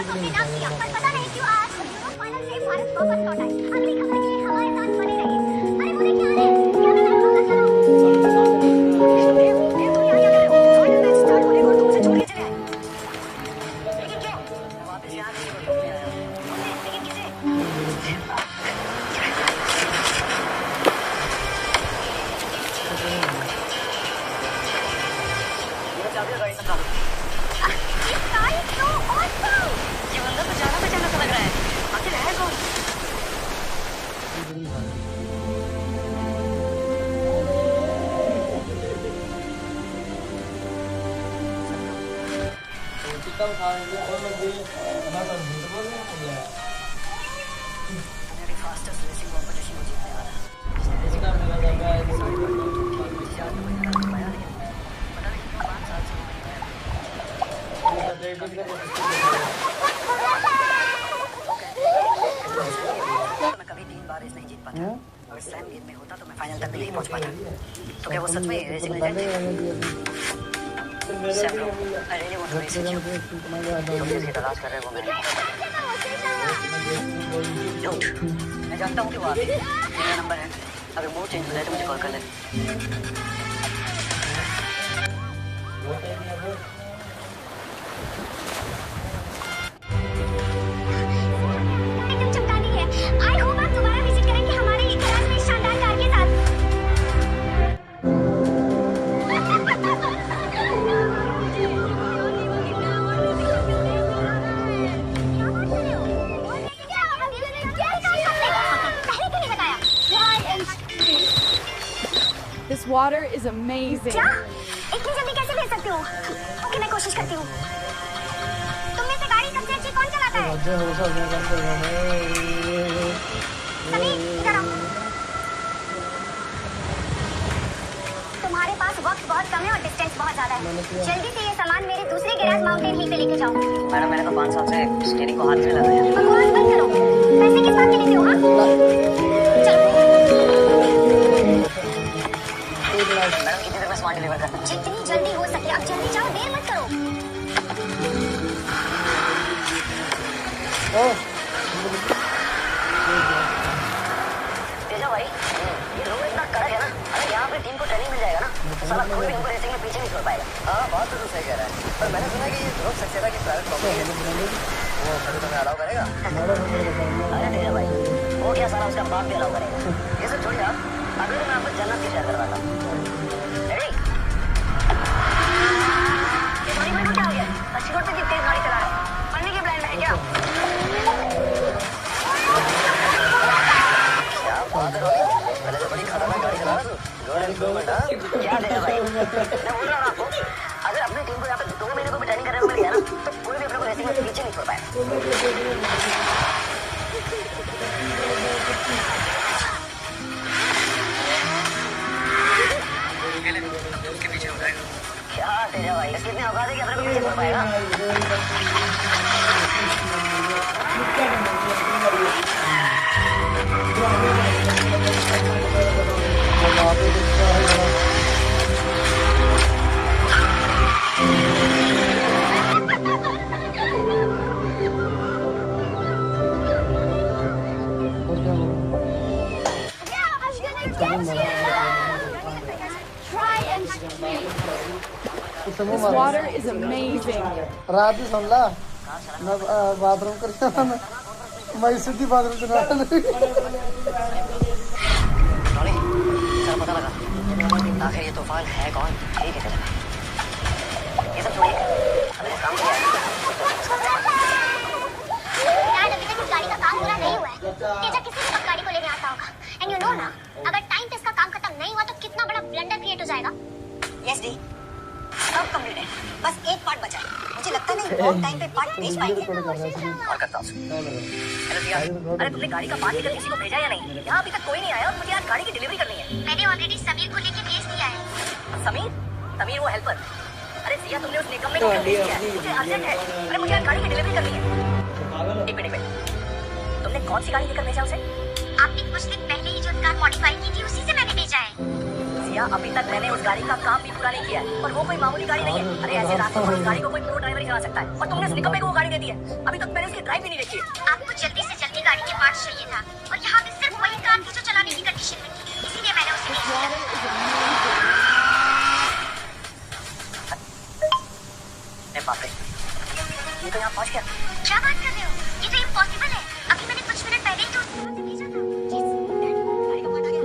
को किडनैप किया, पर पता नहीं क्यों आज फाइनल से भारत वापस लौट आए। अगली खबर के लिए हमारे साथ बने रहिए। अरे वो देखिए आ रहे हैं, क्या मैं होगा चलो। ये तो यहाँ क्या कर रहे हो? फाइनल मैच स्टार्ट होने को तुम उसे छोड़ के चले आए। लेकिन क्यों? वापस यहाँ से लेकिन किसे? मेरी फास्टेस्ट रेसिंग कॉम्पिटिशन को जीतने वाला मैं कभी 3 बार रेस नहीं जीत पाता। अगर सैम गेम में होता तो मैं फाइनल तक भी नहीं पहुंच पाता। तो क्या वो सच में रेसिंग लेजेंड है? Sam bro, I really want to race with you. तुम जिसकी तलाश कर रहे हो वो मैं डोंट। मैं जानता हूँ कि वो आप मेरा नंबर है। अगर मूड चेंज हो जाए तो मुझे कॉल कर लेना। एकदम चमकानी है। आई होप आप दोबारा विजिट करेंगे हमारे गैराज में शानदार कार के साथ। This water is amazing. क्या? इतनी जल्दी कैसे ले सकते हो? ओके मैं कोशिश करती हूँ। तुम में से गाड़ी सबसे अच्छी कौन चलाता है? सभी इधर आओ। तुम्हारे पास वक्त बहुत कम है और डिस्टेंस बहुत ज्यादा है। जल्दी से ये सामान मेरे दूसरे गैराज माउंटेन हिल पे लेके जाओ। मैडम मैंने तो 5 साल से स्टीयरिंग को हाथ में लगाया है। बकवास बंद करो। पैसे किस बात के लेते हो हाँ? चलो। मैडम कितनी देर में सामान डिलीवर करना? जितनी जल्दी हो सके। अब जल्दी जाओ, देर मत करो। तेजा भाई, ये रोड इतना कड़क है ना, अगर यहाँ पे टीम को ट्रेनिंग मिल जाएगा ना तो साला कोई भी हमको रेसिंग में पीछे नहीं छोड़ पाएगा। हाँ बात तो सही कह रहा है, पर मैंने सुना है कि ये ध्रुव सक्सेना की प्राइवेट प्रॉपर्टी है, वो कभी तुम्हें अलाउ करेगा? अरे तेजा भाई, वो क्या साला उसका बाप भी अलाउ करेगा। ये सब छोड़िए आप, अभी तो मैं आपको जन्नत की सैर करवाता हूँ। रेडी? ये धोनी भाई को क्या हो गया? अच्छी रोड पे कितनी तेज गाड़ी चला रहा है, पढ़ने की ब्लाइंड है क्या? क्या बात है रोनी, पहले तो बड़ी खतरनाक गाड़ी चला रहा तू। गुड इम्प्रूवमेंट हाँ? क्या देगा भाई? मैं बोल रहा हूँ आपको, अगर अपनी टीम को यहाँ पे 2 महीने को भी ट्रेनिंग करने को मिल गया ना तो कोई भी अपने को रेसिंग में पीछे नहीं छोड़ पाएगा। उसके पीछे हो जाएगा। क्या तेजा भाई, कितने औकात है कि अपने को पीछे छोड़ पाएगा? This water is amazing. रात ही सुन ला मैं बाथरूम करके आना मैं सीधी बाथरूम चला रोनी, सर पता लगा आखिर ये तूफान है कौन? ठीक है ये सब छोड़िए, अभी काम किया है यार। अभी तक इस गाड़ी का काम पूरा नहीं हुआ है। तेजा किसी भी वक्त गाड़ी को लेने आता होगा। एंड यू नो ना, अगर टाइम पे इसका काम खत्म नहीं हुआ तो कितना बड़ा ब्लंडर क्रिएट हो जाएगा। यस डी, सब कंप्लीट है, बस एक पार्ट बचा है। मुझे लगता नहीं ऑन टाइम पे पार्ट भेज पाएंगे। और करता हूँ। हेलो भैया, अरे तुमने गाड़ी का पार्ट लेकर किसी को भेजा या नहीं? यहाँ अभी तक कोई नहीं आया और मुझे आज गाड़ी की डिलीवरी करनी है। मैंने ऑलरेडी समीर को लेके भेज दिया है। समीर? समीर वो हेल्पर? अरे सिया तुमने उस निकम्मे को क्यों भेज दिया है? मुझे अर्जेंट है, अरे मुझे आज गाड़ी की डिलीवरी करनी है। एक मिनट, तुमने कौन सी गाड़ी लेकर भेजा उसे? आपने कुछ दिन पहले ही जो कार मॉडिफाई की थी उसी से मैंने भेजा है। सिया, अभी तक मैंने उस गाड़ी का काम भी पूरा नहीं किया है और वो कोई मामूली गाड़ी नहीं है। अरे ऐसे रास्तों पर उस गाड़ी को कोई प्रो ड्राइवर ही चला सकता है और तुमने उस निकम्मे को वो गाड़ी दे दी है। अभी तक मैंने उसकी ड्राइव भी नहीं देखी है। आपको जल्दी से जल्दी गाड़ी के पार्ट्स चाहिए था और यहाँ पे सिर्फ वही कार थी जो चलाने की कंडीशन में थी, इसीलिए मैंने उसे This नहीं water किया। is amazing. अरे बाप रे, ये तो यहाँ पहुँच गया। क्या बात कर रहे हो? ये तो इम्पॉसिबल है। अभी मैंने कुछ मिनट पहले ही तो उसको वहाँ से भेजा था। गाड़ी का पार्ट आ गया।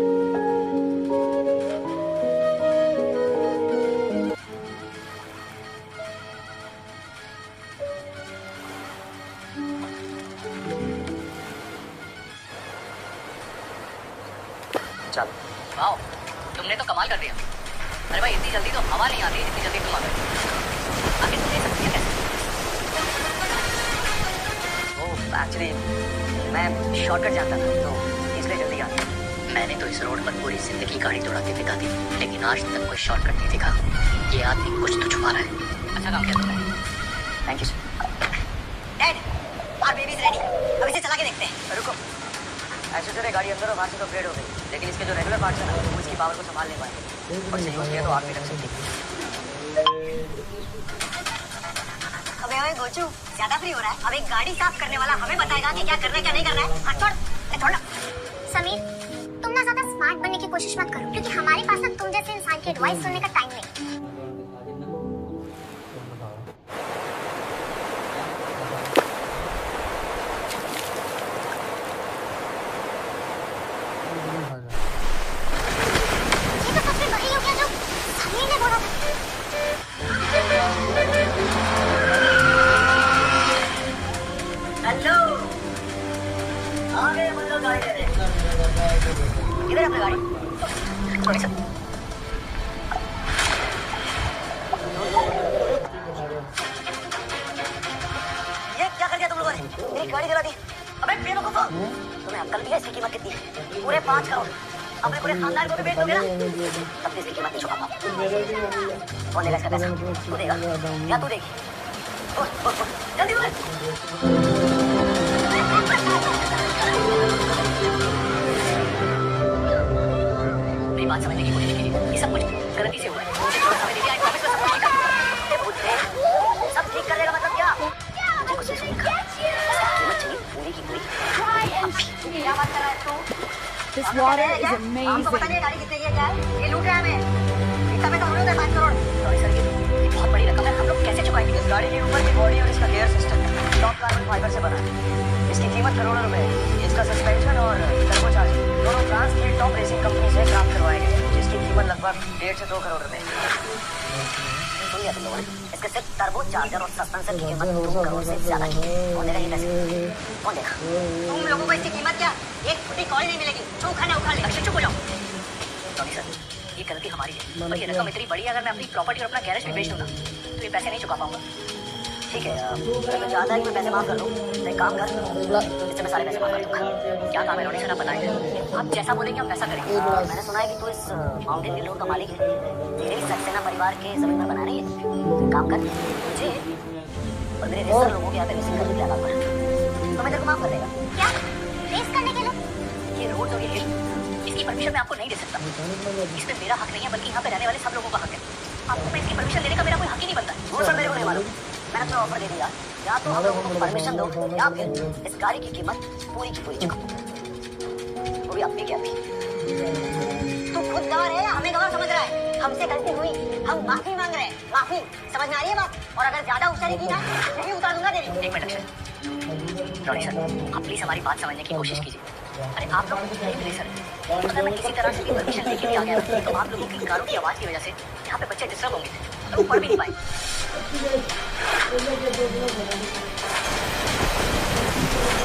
चल, वाओ, तुमने तो कमाल कर दिया। अरे भाई इतनी जल्दी तो हवा नहीं आती जितनी जल्दी तुम आ गए। आगे तुम ले सकती है कैसे? ओह, एक्चुअली मैं शॉर्टकट जानता था तो इसलिए जल्दी आ गया। मैंने तो इस रोड पर पूरी जिंदगी गाड़ी दौड़ाते बिता दी, लेकिन आज तक कोई शॉर्टकट नहीं दिखा। ये आदमी कुछ तो छुपा रहा है। अच्छा काम किया तुमने। Thank you sir. Dad, our baby is ready. अब इसे चला के देखते हैं। रुको, ऐसे तेरे गाड़ी अंदर और बाहर से तो अपग्रेड हो गई, लेकिन इसके जो रेगुलर पार्ट्स हैं ना, वो इसकी पावर को संभाल नहीं पाएंगे और इसे यूज किया तो आग भी लग सकती है। अबे ओए गोचू, ज्यादा फ्री हो रहा है। अब एक गाड़ी साफ करने वाला हमें बताएगा कि क्या करना है क्या नहीं करना है। हाँ छोड़ ना। समीर, तुम ना ज्यादा स्मार्ट बनने की कोशिश मत करो, क्योंकि हमारे पास ना तुम जैसे इंसान की एडवाइस सुनने का टाइम नहीं। ये तो सबसे वही हो गया जो समीर ने बोला था। हेलो, आ गए हम लोग गाड़ी लेने। किधर है अपनी गाड़ी? Sorry sir. ये क्या कर दिया तुम लोगों ने? मेरी गाड़ी जला दी। अबे बेवकूफो, तुम्हें अक्ल भी है? इसकी कीमत कितनी है? पूरे 5 करोड़। अपने पूरे खानदान को भी बेच दोगे ना? तब भी इसकी कीमत नहीं चुका पाओ। कौन देगा इसका पैसा? तू देगा या तू देगी? जल्दी बोल। मेरी बात समझने की कोशिश कीजिए। ये सब कुछ गलती से हुआ है। मुझे थोड़ा समय दीजिए। I promise मैं सब कुछ ठीक कर दूंगा। अरे बुद्धे, सब ठीक कर देगा मतलब क्या? मुझे कुछ नहीं सुनना। कीमत चाहिए पूरी की पूरी। क्या बात कर रहा है तू? This water is हमको पता नहीं amazing. गाड़ी कितने की है क्या है? ये लूट रहा है हमें। इतना पैसा उन्होंने 5 करोड़। सॉरी सर, ये बहुत बड़ी रकम है। हम लोग कैसे चुकाएंगे? इस गाड़ी के ऊपर की बॉडी और इसका gear system top carbon fibre से बना है। इसकी कीमत करोड़ों रुपए है। इसका सस्पेंशन और टर्बो चार्ज दोनों फ्रांस की टॉप रेसिंग कंपनी से प्राप्त करवाए गए, जिसकी कीमत लगभग 1.5 से 2 करोड़ रुपए है। सुन लिया तुम लोगों ने? इसके सिर्फ टर्बो चार्जर और सस्पेंसर की कीमत 2 करोड़ से ज्यादा है। कौन देगा ये पैसे? कौन देगा? तुम लोगों को इसकी कीमत क्या? एक फुटी कौड़ी नहीं मिलेगी। जो खाना उखाड़ ले। अक्षय चुप हो जाओ। सॉरी सर, ये गलती हमारी है और ये रकम इतनी बड़ी है, अगर मैं अपनी प्रॉपर्टी और अपना गैरेज भी बेच दूँ ना तो ये पैसे नहीं चुका पाऊंगा। ठीक है, अगर मैं चाहता है कि मैं पैसे माफ कर दूँ तो एक काम कर, इससे मैं सारे पैसे माफ कर दूँगा। क्या काम है रोनी सर, आप बताएंगे। आप जैसा बोलेंगे हम वैसा करेंगे। मैंने सुना है कि तू इस माउंटेन व्यू रोड का मालिक है। तेरे भी सक्सेना परिवार के जमीन पर बना रही है। तो काम कर, मुझे और मेरे रिश्तेदार लोगों के यहाँ पे रेसिंग करने के लिए आना पड़ा तो मैं तेरे को माफ कर देगा। क्या? रेस करने के लिए? ये रोड और ये हिल, इसकी परमिशन मैं आपको नहीं दे सकता। इसमें मेरा हक नहीं है, बल्कि यहाँ पे रहने वाले सब लोगों का हक है। आपको मैं इसकी परमिशन देने का मेरा कोई हक ही नहीं बनता। वो सर मेरे को नहीं मालूम। मैंने तो ऑफर दे दिया, या तो हम लोगों को परमिशन दो या फिर इस गाड़ी की कीमत पूरी की पूरी चुकाओ। वो भी अपनी क्या? तू खुद गवाह है या हमें गवाह समझ रहा है? हमसे गलती हुई, हम माफी मांग रहे हैं। माफी समझ में आ रही है बात? और अगर ज्यादा ऊंचाई की ना मैं भी उतार दूंगा तेरी। एक मिनट अक्षय, रॉनी सर, आप प्लीज हमारी बात समझने की कोशिश कीजिए। अरे आप लोग नहीं मिले सर, अगर मैं किसी तरह से भी परमिशन लेके भी आ गया तो आप लोगों की कारों की आवाज की वजह से यहाँ पे बच्चे डिस्टर्ब होंगे तो वो पढ़ भी नहीं पाए।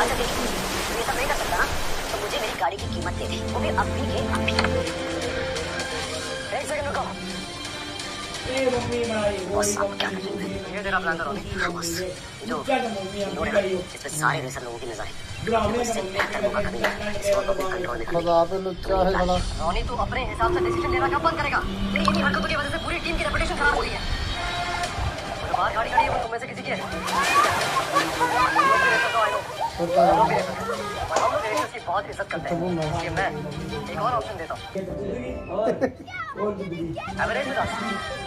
अच्छा देखिए, ये सब नहीं कर सकता ना, तो मुझे मेरी गाड़ी की कीमत दे दी, वो भी अभी के अभी। एक सेकंड रुको। बस आप क्या कर रहे हैं? ये तेरा प्लान था रोनी। बस जो रोड है इस पे सारे रेसर लोगों की नजर है। इससे बेहतर मौका कभी नहीं है। इसको तो अपने कंट्रोल में कर बता पे लुच्चा है साला। रोनी तू अपने हिसाब से डिसीजन लेना कब बंद करेगा? तेरी इन्हीं हरकतों की वजह से पूरी टीम की रेपुटेशन खराब हो गई है। जो बाहर गाड़ी खड़ी है वो तुम में से किसी की है। हम लोग बहुत इज्जत करते हैं। मैं एक और ऑप्शन देता हूँ। एवरेज में था।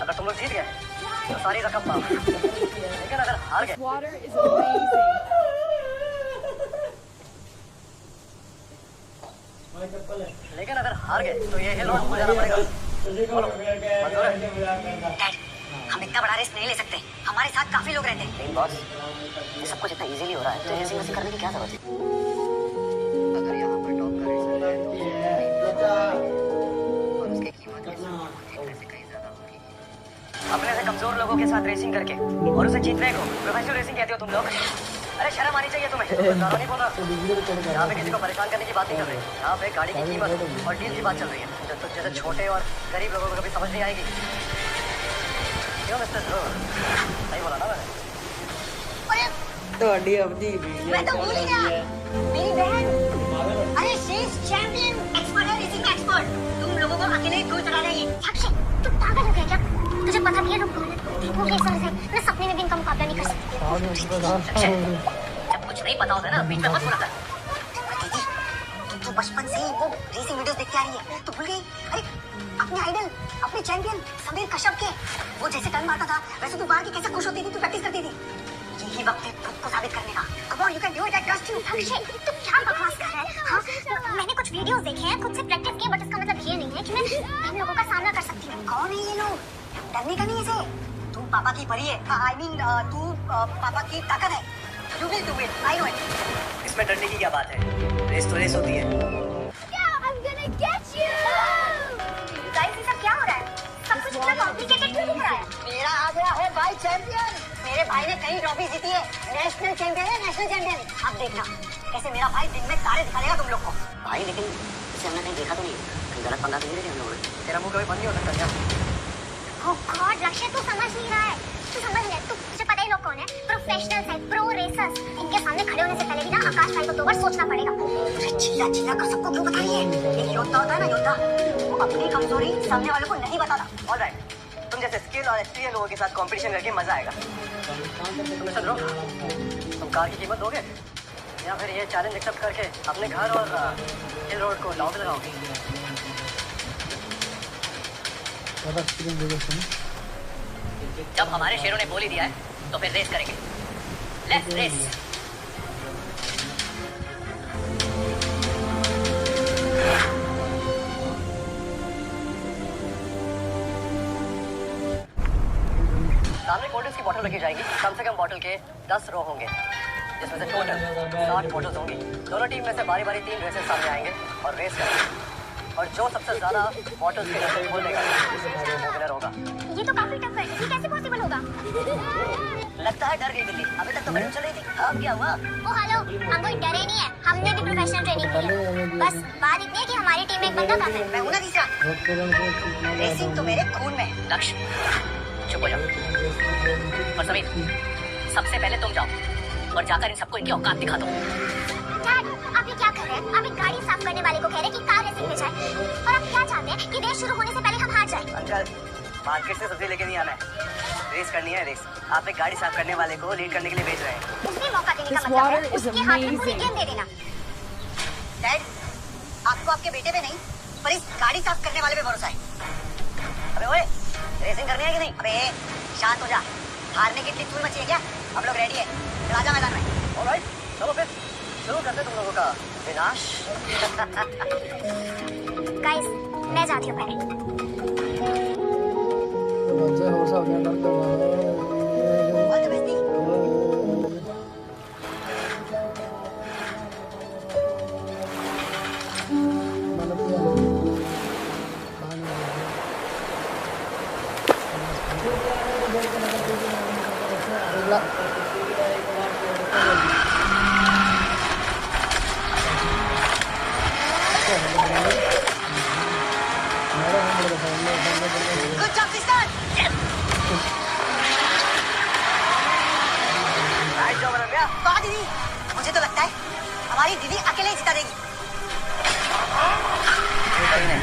अगर तुम लोग जीत गए तो सारी रकम पाओ, लेकिन अगर हार गए Water is amazing. लेकिन अगर हार गए तो ये हिल रोड हो जाना पड़ेगा। बोलो, मंजूर है? डैड, हम इतना बड़ा रिस्क नहीं ले सकते। हमारे साथ काफी लोग रहते हैं। नहीं बॉस, ये सब कुछ इतना इजीली हो रहा है तो रेसिंग वैसे करने की क्या जरूरत है? अगर यहाँ पर टॉप का रेसर है तो उसकी कीमत से कहीं ज्यादा होगी। अपने से कमजोर लोगों के साथ रेसिंग करके और उसे जीतने को प्रोफेशनल रेसिंग कहते हो तुम लोग? अरे शर्म आनी चाहिए तुम्हें। ज़्यादा नहीं बोल रहा। यहाँ पे किसी को परेशान करने की बात नहीं कर रही। यहाँ पे गाड़ी की कीमत और डील की बात चल रही है जो जैसे छोटे और गरीब लोगों को कभी समझ नहीं आएगी। क्यों मिस्टर ध्रुव? सही बोला ना मैंने? ਤੁਹਾਡੀ ਆਪਣੀ मैं तो भूल ही गया, मेरी बहन। अरे शी इज चैंपियन, एक्सपर्ट है, रेसिंग एक्सपर्ट। तुम लोगों को अकेले ही गोल चला देंगे। अक्षय, तू पागल हो गया क्या? तुझे पता भी है लोग कौन है? वो रेसर है। मैं सपने में भी इनका मुकाबला नहीं कर सकती। जब कुछ नहीं पता होता है ना बीच में मत बोला कर। दीदी, तुम तो बचपन से ही वो रेसिंग वीडियोस देखती आ रही है, तो भूल गई? अरे अपने आइडल, अपने चैंपियन समीर कश्यप के वो जैसे टर्न मारता था वैसे तू बाहर की कैसे खुश होती थी, तू प्रैक्टिस करती थी। यही वक्त है खुद को साबित करने का। Come on, you can do it, I trust you. Akshay, तू क्या बकवास कर रहा है? हाँ, मैंने कुछ वीडियोस देखे हैं, खुद से प्रैक्टिस की, बट इसका मतलब ये नहीं है कि मैं इन लोगों का सामना कर सकती हूँ। कौन है ये लोग? डरने का नहीं इसे। तू पापा की परी है। आई मीन तू पापा की ताकत है। You will do it, I know it. इसमें डरने की क्या बात है? रेस तो रेस होती है। I'm gonna get you! Guys, ये सब क्या हो रहा है? सब कुछ इतना कॉम्प्लिकेटेड क्यों दिख रहा है? मेरा आ गया है भाई चैंपियन। मेरे भाई ने कई ट्रॉफी जीती है, नेशनल चैंपियन है, नेशनल चैंपियन। अब देखना कैसे मेरा भाई दिन में तारे दिखाएगा तुम लोग को। भाई लेकिन इसे हमने कहीं देखा तो नहीं, कहीं गलत पंगा तो नहीं ले हम लोगों ने? तेरा मुंह कभी बंद नहीं हो सकता क्या? Oh God, लक्ष्य तू समझ नहीं रहा है। तू समझ ले, तुझे पता ही लोग कौन है? प्रोफेशनल्स हैं, प्रो रेसर्स। इनके सामने खड़े होने से पहले भी ना आकाश भाई को 2 बार सोचना पड़ेगा। अरे चिल्ला चिल्ला कर सबको क्यों बता रही है? एक योद्धा होता है ना, योद्धा, वो अपनी कमजोरी सामने वालों को नहीं बताता। ऑलराइट, तुम जैसे स्किल और एक्सपीरियंस लोगों के साथ कंपटीशन करके मजा आएगा। तुम मिस्टर ध्रुव, तुम कार की कीमत दोगे या फिर ये चैलेंज एक्सेप्ट करके अपने घर और हिल रोड को दांव पे लगाओगे? जब हमारे शेरों ने बोल ही दिया है तो फिर रेस करेंगे। Let's race. सामने कोल्ड ड्रिंक्स की बोतल रखी जाएगी। कम से कम बोतल के 10 रो होंगे, जिसमें से टोटल 60 बोतल्स होंगी। दोनों टीम में से बारी बारी 3 रेसर्स सामने आएंगे और रेस करेंगे, और जो सबसे ज्यादा बॉटल्स के ढक्कन खोल देगा वो विनर होगा। ये तो काफी टफ है, ये कैसे पॉसिबल होगा? लगता है डर गई बिल्ली। अभी तक तो मैडम चल रही थी, अब क्या हुआ? ओ हेलो, हम कोई डरे नहीं है, हमने भी प्रोफेशनल ट्रेनिंग की है। बस बात इतनी है कि हमारी टीम में एक बंदा कम है। मैं हूं ना तीसरा। रेसिंग तो मेरे खून में है। लक्ष्य चुप हो जाओ। और समीर, सबसे पहले तुम जाओ और जाकर इन सबको इनकी औकात दिखा दो। डैड, आप ये क्या कर रहे हैं? आप एक गाड़ी साफ करने वाले को कह रहे हैं कि कार रेसिंग में जाए, और आप क्या चाहते हैं कि रेस शुरू होने से पहले हम हार जाएं? अंकल, मार्केट से सब्जी लेके नहीं आना है, रेस करनी है रेस। आप एक गाड़ी साफ करने वाले को लीड करने के लिए भेज रहे हैं। इसमें मौका देने का This मतलब है water is उसके हाथ में पूरी amazing. गेम दे देना। डैड, आपको आपके बेटे पे नहीं पर इस गाड़ी साफ करने वाले पे भरोसा है। अबे ओए, रेसिंग करनी है कि नहीं? अबे शांत हो जा। हारने की इतनी तू मची है क्या? हम लोग रेडी है, राजा मैदान में। ऑलराइट, चलो फिर शुरू करते तुम लोगों का विनाश। गाइस, मैं जाती हूँ पहले। ऑल द बेस्ट दी। Good job sister. Nice job Ramya. वाह दीदी, मुझे तो लगता है हमारी दीदी अकेले ही जिता देगी। कहीं नहीं,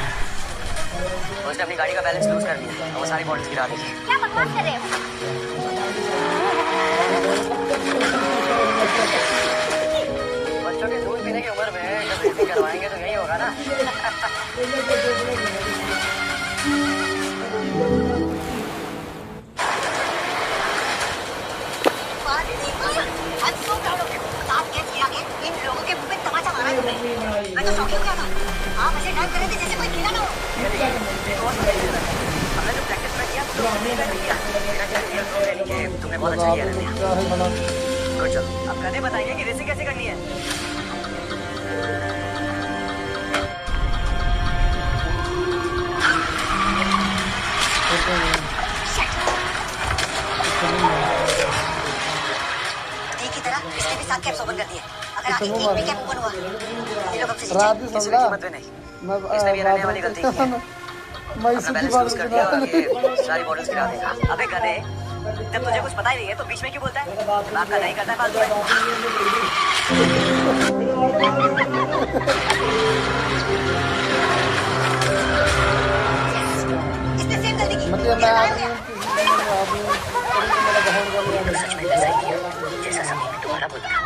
उसने अपनी गाड़ी का बैलेंस लूज कर दिया और वो सारी बॉटल्स गिरा दी। क्या बकवास कर रहे हो? बच्चों के दूध पीने की उम्र में जब रेसिंग करवाएंगे तो यही होगा ना। मैं तो शौक हो गया था। आप ऐसे डांस कर रहे थे जैसे कोई कीड़ा ना हो। हमने जो प्रैक्टिस में किया तुमने बहुत अच्छा किया। Good job. अब गधे बताएंगे कि रेसिंग कैसे करनी है। की तरह इसने भी 7 कैप्स ओपन कर दिए। अगर आगे एक भी कैप ओपन हुआ ये लोग हमसे रात भी किसी समझा की कीमत में नहीं। मैं इसने भी रहने वाली गलती की है। मैं अपना सीधी बैलेंस बात लूज कर दिया और ये सारी बॉटल्स गिरा देगा। अबे गधे, जब तुझे कुछ पता ही नहीं है तो बीच में क्यों बोलता है? दिमाग का नहीं करता है फालतू में। इसने सेम गलती की। मतलब मैं आदमी सच में वैसा ही है जैसा समय में तुम्हारा बोलता था।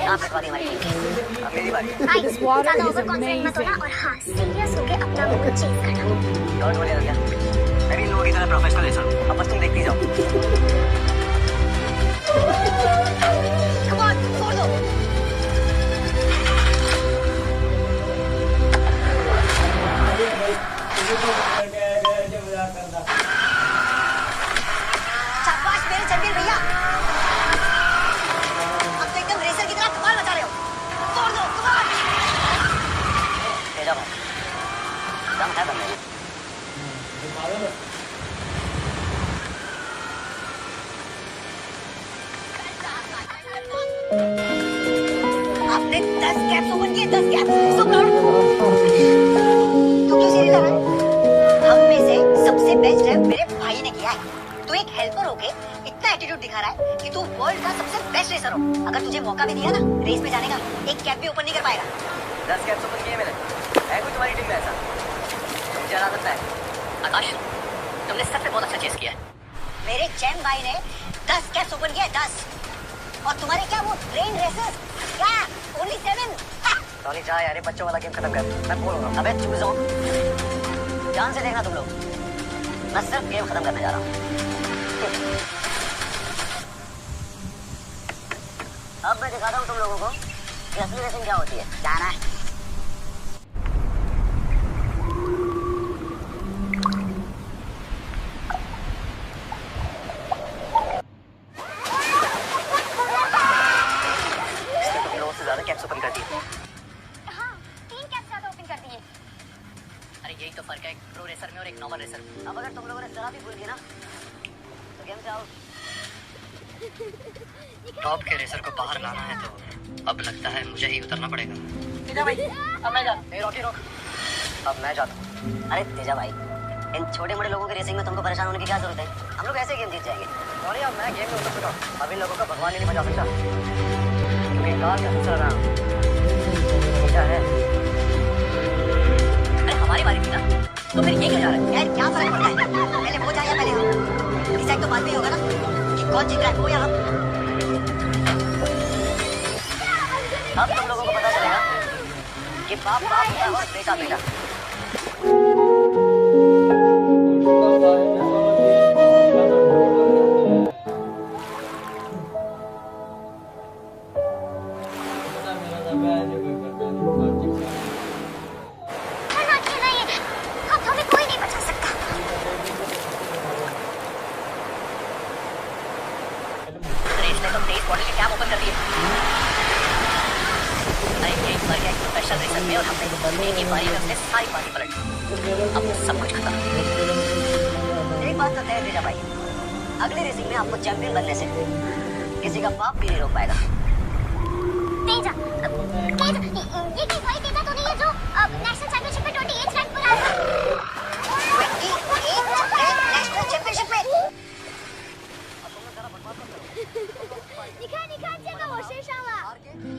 आप हमारी टीम की। अब मेरी बारी। This water ज्यादा is ओवर कॉन्फिडेंट मत होना amazing. और हाँ सीरियस होके अपना गोल चेज करना। डोंट वरी क्या? मैं भी इन लोगों की तरह प्रोफेशनल रेसर हूँ। अब बस तुम देखती जाओ। Come on, छोड़ दो। शाबाश मेरे चैंपियन भैया। अब तो एकदम रेसर की तरह कमाल मचा रहे हो। छोड़ दो, come on। तेजा भाई, दम है बंदे में। आपने 10 कैप्स ओपन किए, 10 कैप्स। So proud। तू क्यों सीरियस है? हम में से सबसे बेस्ट है मेरे भाई ने किया है। तू एक हेल्पर होके इतना एटीट्यूड दिखा रहा है कि तू वर्ल्ड का सबसे बेस्ट रेसर हो। अगर तुझे मौका भी दिया ना रेस में जाने का, एक कैप भी ओपन नहीं कर पाएगा। 10 कैप्स ओपन किए मैंने। है कोई तुम्हारी टीम में ऐसा? मुझे हरा सकता है। आकाश, तुमने सच में बहुत अच्छा चेस किया है। मेरे चैम भाई ने 10 कैप्स ओपन किया है, 10। और तुम्हारे क्या वो ट्रेन रेसर्स क्या ओनली 7? टॉनी जा यार, ये बच्चों वाला गेम खत्म कर। मैं बोल रहा हूँ। अबे चुप जाओ। ध्यान से देखना तुम लोग। मैं सिर्फ गेम खत्म करने जा रहा हूँ। अब मैं दिखाता हूँ तुम लोगों को कि असली रेसिंग क्या होती है। जाना है। इसने तुम लोगों से ज्यादा कैप्स ओपन कर दिए। हाँ 3 कैप्स ज्यादा ओपन कर दिए। अरे यही तो फर्क है एक प्रो रेसर में और एक नॉर्मल रेसर में। अब अगर तुम लोगों ने जरा भी भूल गए ना तो गेम से आउट। टॉप के रेसर को बाहर लाना है तो अब लगता है मुझे ही उतरना पड़ेगा। तेजा भाई, अब मैं जा। रोकी रोक। अब मैं जाता हूँ। अरे तेजा भाई, इन छोटे मोटे लोगों की रेसिंग में तुमको परेशान होने की क्या जरूरत है? हम लोग ऐसे गेम जीत जाएंगे। सॉरी, अब मैं गेम में उतर चुका हूँ। अब इन लोगों का भगवान ही नहीं बचा सकता क्योंकि कार का चल रहा क्या है। अरे हमारी बारी थी ना, तो फिर ये क्यों जा रहा है? यार क्या फर्क पड़ता है? पहले वो जाए या पहले हम? डिसाइड तो बाद में ही होगा ना कि कौन जीत रहा है, वो या हम। अब तुम लोगों को पता चलेगा कि बाप बाप है और बेटा बेटा। करना चाहिए नहीं। अब हमें कोई नहीं बचा सकता। रेस में तुम 23 बॉटल के कैप ओपन कर दिए। अरे ये एक प्रोफेशनल रेसर में और हमने एक ही बारी में अपने सारी पार्टी पलट दी। अब सब कुछ खत्म। एक बात तो तय है तेजा भाई, अगली रेसिंग में आपको चैंपियन बनने से किसी का बाप भी नहीं रोक पाएगा। तेजा, ये कोई वही तेजा तो नहीं है जो नेशनल चैंपियनशिप में 28 रैंक पर आया था? 28 रैंक नेशनल चैंपियनशिप में। निखा चेगा वो शेषावा।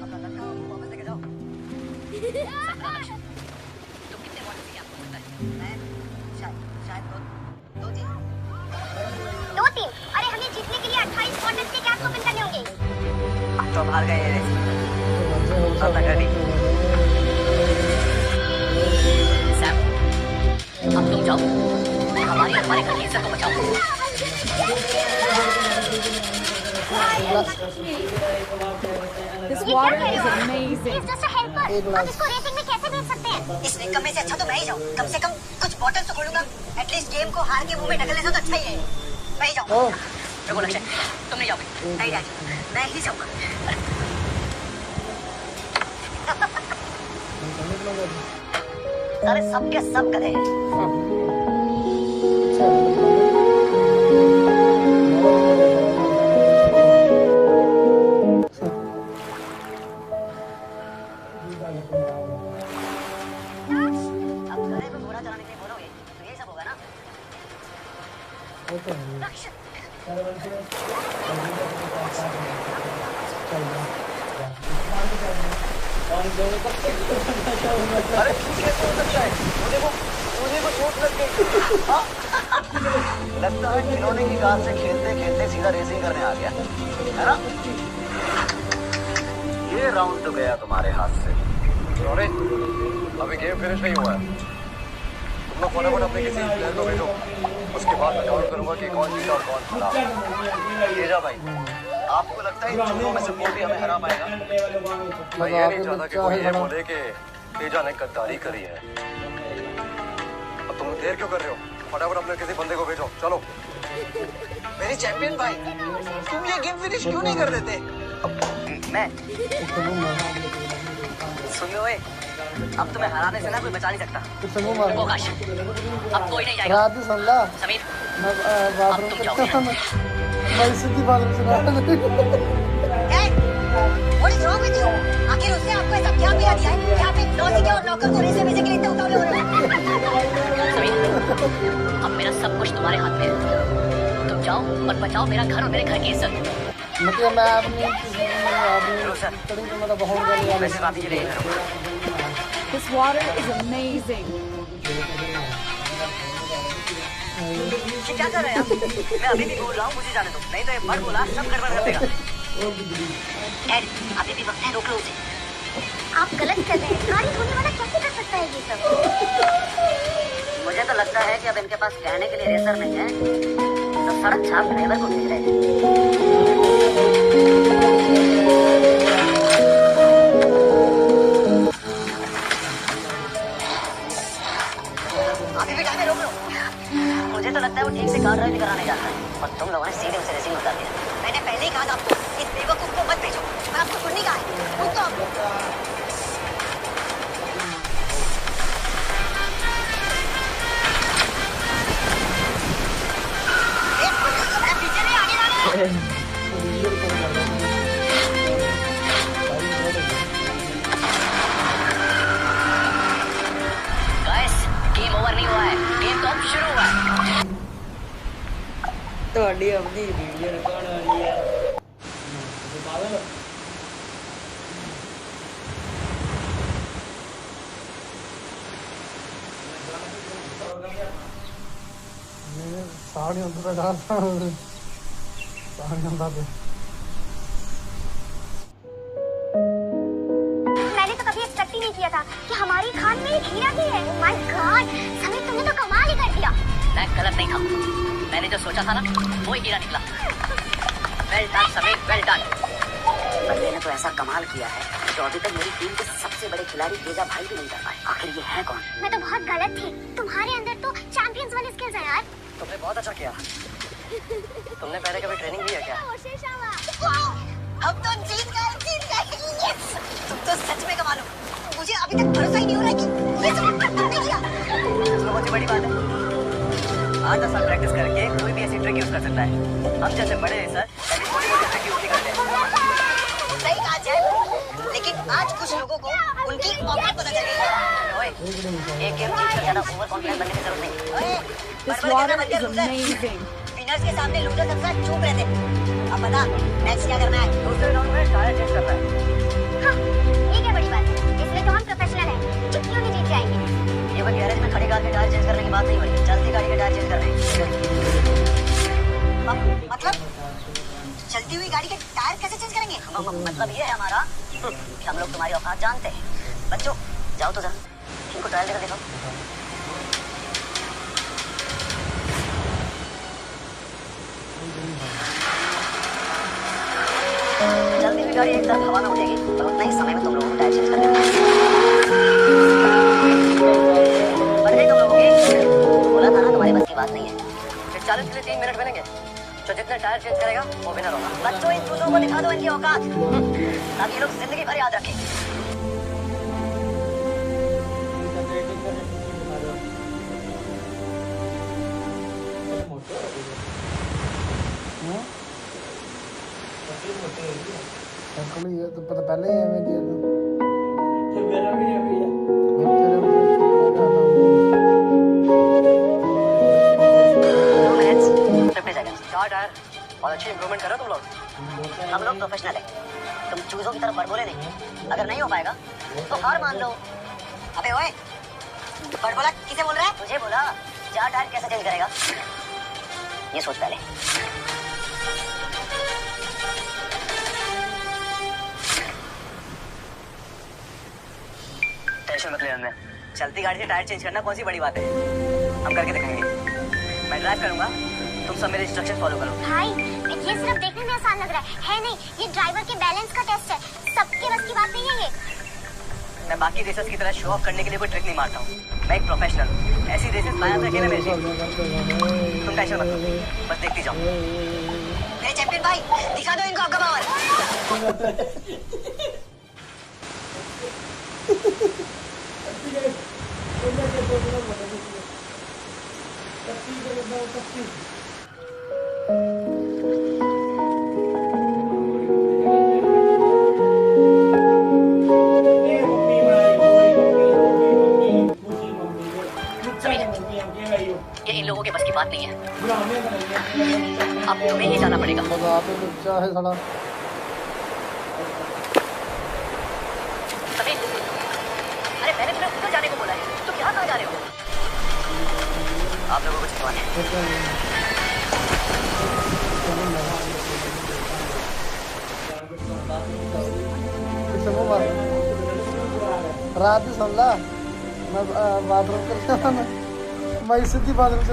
अपना लड़का वापस लेके जाओ। तुम कितने बॉटल से क्या आपको पता है? मैं शायद 2-3। 2-3। अरे हमें जीतने के लिए 28 बॉटल के कैप्स ओपन करने होंगे। तो हम हार गए ये रेस। अब तक कर दी। जाओ, हमारी और हमारे घर की इज्जत को बचाओ। This water is amazing. He's just a helper. आप इसको रेसिंग में कैसे भेज सकते हैं? इस निकम्मे से अच्छा तो मैं ही जाऊँ। कम से कम कुछ बॉटल तो खोलूंगा। एटलीस्ट गेम को हार के मुंह में ढकलने से तो अच्छा ही है। मैं ही जाऊँ। रुको लक्ष्य, तुम नहीं जाओगे। नहीं डैडी, मैं ही जाऊँगा। सारे सब के सब गधे हैं। अब घोड़े को घोड़ा चलाने के लिए बोलोगे तो यही सब होगा ना? अरे कैसे हो सकता है? मुझे को चोट लग गई। हाँ? लगता है खिलौने की कार से खेलते खेलते सीधा रेसिंग करने आ गया, है ना? ये राउंड तो गया तुम्हारे हाथ से। अरे अभी गेम फिनिश नहीं हुआ है। तुम लोग फटाफट अपने किसी प्लेयर को भेजो, उसके बाद मैं काउंट करूंगा कि कौन जीता और कौन हारा। तेजा भाई, आपको लगता है इन चूहों में से कोई भी हमें हरा पाएगा? मैं ये नहीं चाहता कि कोई ये बोले कि तेजा ने गद्दारी करी है। अब तुम देर क्यों कर रहे हो? फटाफट अपने किसी बंदे को भेजो, चलो। मेरी चैंपियन भाई, तुम ये गेम फिनिश क्यों नहीं कर देते? मैं सुन लो, अब तुम्हें हराने से ना कोई बचा नहीं सकता। रुको काश, अब कोई नहीं जाएगा। रात ही सुन ला। समीर, मैं बाथरूम करता हूँ। मैं सीधी बाथरूम से Dad, what is wrong with you? आखिर उसने आपको ऐसा क्या पिला दिया है कि आप एक लॉसी के और नौकर को रेस में भेजने के लिए इतने उतावले हो रहे हो? समीर, अब मेरा सब कुछ तुम्हारे हाथ में है। तुम जाओ और बचाओ मेरा घर और मेरे घर की इज्जत। मतलब मैं अपनी कड़ी में मतलब बहुत गली वैसे बात ये नहीं है। This water is amazing. ये क्या कर रहे हैं आप? मैं अभी भी बोल रहा हूँ, मुझे जाने दो, नहीं तो ये मर्द बोला सब गड़बड़ कर देगा। डैड, अभी भी वक्त है, रोक लो उसे। आप गलत कर रहे हैं। गाड़ी धोने वाला कैसे कर सकता है ये सब? मुझे तो लगता है कि अब इनके पास कहने के लिए रेसर नहीं है, तो सड़क छाप ड्राइवर को भेज रहे हैं। अभी भी टाइम है, रोक लो। मुझे तो लगता है वो ठीक से कार ड्राइव कराने जाता है, और तुम लोगों ने सीधे उसे रेसिंग में उतार दिया। मैंने पहले ही कहा था आपको, इस बेवकूफ को मत भेजो। मैं आपको सुनने का है। रुक तो आप। पीछे नहीं, आगे जाना। गाइस, गेम ओवर नहीं हुआ है, गेम तो अब शुरू हुआ है। ਤੁਹਾਡੀ ਆਪਣੀ ਵੀਡੀਓ ਰਿਕਾਰਡ ਆ ਰਹੀ ਹੈ साड़ी अंदर डालता हूँ। साड़ी अंदर पे मैंने तो कभी एक्सपेक्ट ही नहीं किया था कि हमारी खान में एक हीरा भी है। माय गॉड, समीर तुमने तो कमाल ही कर दिया। मैं गलत नहीं था, मैंने जो सोचा था ना वो ही हीरा निकला। Well done Sameer, well done. बंदे ने तो ऐसा कमाल किया है जो अभी तक मेरी टीम के सबसे बड़े खिलाड़ी तेजा भाई भी नहीं कर पाए। आखिर ये है कौन? मैं तो बहुत गलत थी। तुम्हारे अंदर तो चैंपियंस वाली स्किल्स है यार। तुमने बहुत अच्छा किया। तुमने पहले कभी ट्रेनिंग ली है क्या? हम तो जीत गए। यस! तुम तो सच में कमाल हो। मुझे अभी तक भरोसा ही नहीं हो रहा है कि ये सब तुमने किया। तो बहुत ही बड़ी बात है। 8-10 साल प्रैक्टिस करके कोई भी ऐसी ट्रिक यूज कर सकता है। हम जैसे बड़े रेसर ऐसी छोटी-मोटी ट्रिक यूज नहीं करते। सही कहा जय, लेकिन आज कुछ लोगों को उनकी औकात पता चल गई है। ओए, एक गेम जीतकर ज्यादा ओवर कॉन्फिडेंट बनने की जरूरत नहीं। ओए, This बर्बाद water करना is मत कर, amazing. विनर्स के सामने लूजर्स अक्सर चुप रहते। अब बता, नेक्स्ट क्या करना है? दूसरे राउंड में टायर चेंज करना है। हाँ, ये क्या बड़ी बात है? इसमें तो हम प्रोफेशनल हैं। क्यों नहीं जीत जाएंगे? ये कोई गैरेज में खड़ी कार के टायर चेंज करने की बात नहीं हुई, चलती गाड़ी के टायर चेंज करने की। मतलब चलती हुई गाड़ी के टायर कैसे चेंज करेंगे? मतलब ये है हमारा कि हम लोग तुम्हारी औकात जानते हैं। बच्चों, जाओ तो जरा इनको ट्रायल देकर देखो। गाड़ी एक तरफ हवा में उठेगी और उतना ही समय में तुम लोगों को टायर चेंज कर देना है। बढ़ गई तुम लोगों की? बोला था ना तुम्हारी बस की बात नहीं है। फिर 40 के लिए 3 मिनट मिलेंगे। जो जितने टायर चेंज करेगा वो विनर होगा। बच्चों इन चूजों को दिखा दो इनकी औकात, ताकि ये लोग जिंदगी भर याद रखें। अंकल ये तो पता पहले ही हमें दिया था। मेरा भी है भैया। और अच्छी इंप्रूवमेंट करो तुम लोग। हम लोग प्रोफेशनल है, तुम चूजों की तरफ बड़बोले नहीं। अगर नहीं हो पाएगा तो हार मान लो। अबे ओए, बड़बोला किसे बोल रहा है? तुझे बोला। 4 टायर कैसे चेंज करेगा ये सोच पहले। टेंशन मत ले में, चलती गाड़ी से टायर चेंज करना कौन सी बड़ी बात है। हम करके दिखाएंगे। मैं ड्राइव करूंगा, तुम सब मेरे इंस्ट्रक्शन फॉलो करो। भाई ये सिर्फ देखने में आसान लग रहा है नहीं। ये ड्राइवर के बैलेंस का टेस्ट है, सबके बस की बात नहीं है ये। मैं बाकी रेसर्स की तरह शो ऑफ करने के लिए कोई ट्रिक नहीं मारता हूँ। मैं एक प्रोफेशनल हूँ। ऐसी रेसेस मैं अकेले मेरे से। तुम टेंशन मत लो, बस देखती जाओ। मेरे चैंपियन भाई, दिखा दो इनको आपका पावर। ये इन लोगों के बस की बात नहीं है। अब तुम्हें ही जाना पड़ेगा। मजा आते बच्चा है साला। समीर, अरे मैंने तुम्हें उधर जाने को बोला है, तुम यहाँ कहाँ जा रहे हो? आप लोगों को छिपवाना है। रात ही सुन ला, मैं बाथरूम करके आना, मैं सीधी बाथरूम से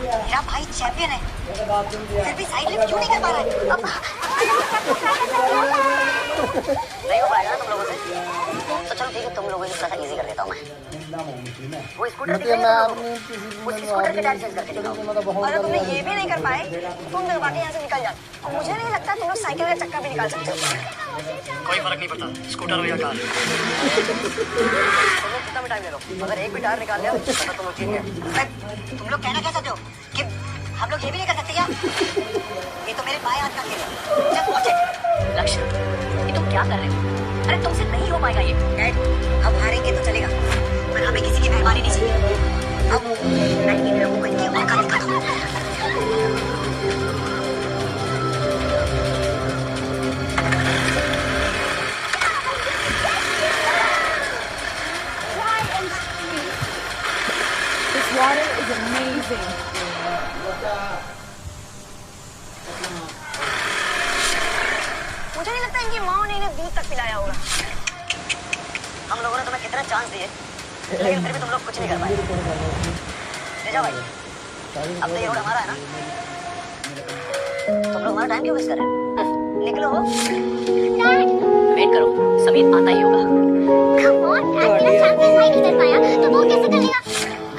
मेरा भाई चैंपियन है, फिर भी साइड लिफ्ट क्यों नहीं कर पा रहा है? नहीं हो पाएगा ना तुम लोगों से? तो चलो ठीक है, तुम लोगों को थोड़ा सा इजी कर देता हूँ मैं। वो स्कूटर के टायर चेंज करके दिखाओ। अगर तुमने ये भी नहीं कर पाए, तुम दबा के यहाँ से निकल जाओ। और मुझे नहीं लगता तुम लोग साइकिल का चक्का भी निकाल सकते हो। कोई फर्क नहीं पड़ता, स्कूटर हो या कार। तुम लोग कितना भी टाइम ले लो, अगर एक भी टायर निकाल लिया तो तुम लोग जीत गए। तुम लोग कहना क्या चाहते हो कि हम लोग ये भी नहीं कर सकते क्या? ये तो मेरे बाएं हाथ का खेल है। Just watch it। लक्ष्य, ये तुम क्या कर रहे हो? अरे तुमसे नहीं हो पाएगा ये। डैड, अब हारेंगे तो चलेगा, पर हमें किसी की मेहरबानी नहीं चाहिए। अब मैं इन लोगों को इनकी औकात दिखाता हूँ। This water is amazing. मुझे नहीं लगता इनकी माँ ने इन्हें दूध तक पिलाया होगा। हम लोगों ने तुम्हें कितने चांस दिए, लेकिन फिर भी तुम लोग कुछ नहीं कर पाए। ले जाओ भाई, अब तो ये रोड हमारा है ना। तुम लोग हमारा टाइम क्यों वेस्ट कर रहे हो? निकलो। वेट करो, समीर आता ही होगा। Come on, Dad, मेरा चैंपियन भाई नहीं कर पाया तो वो कैसे कर लेगा?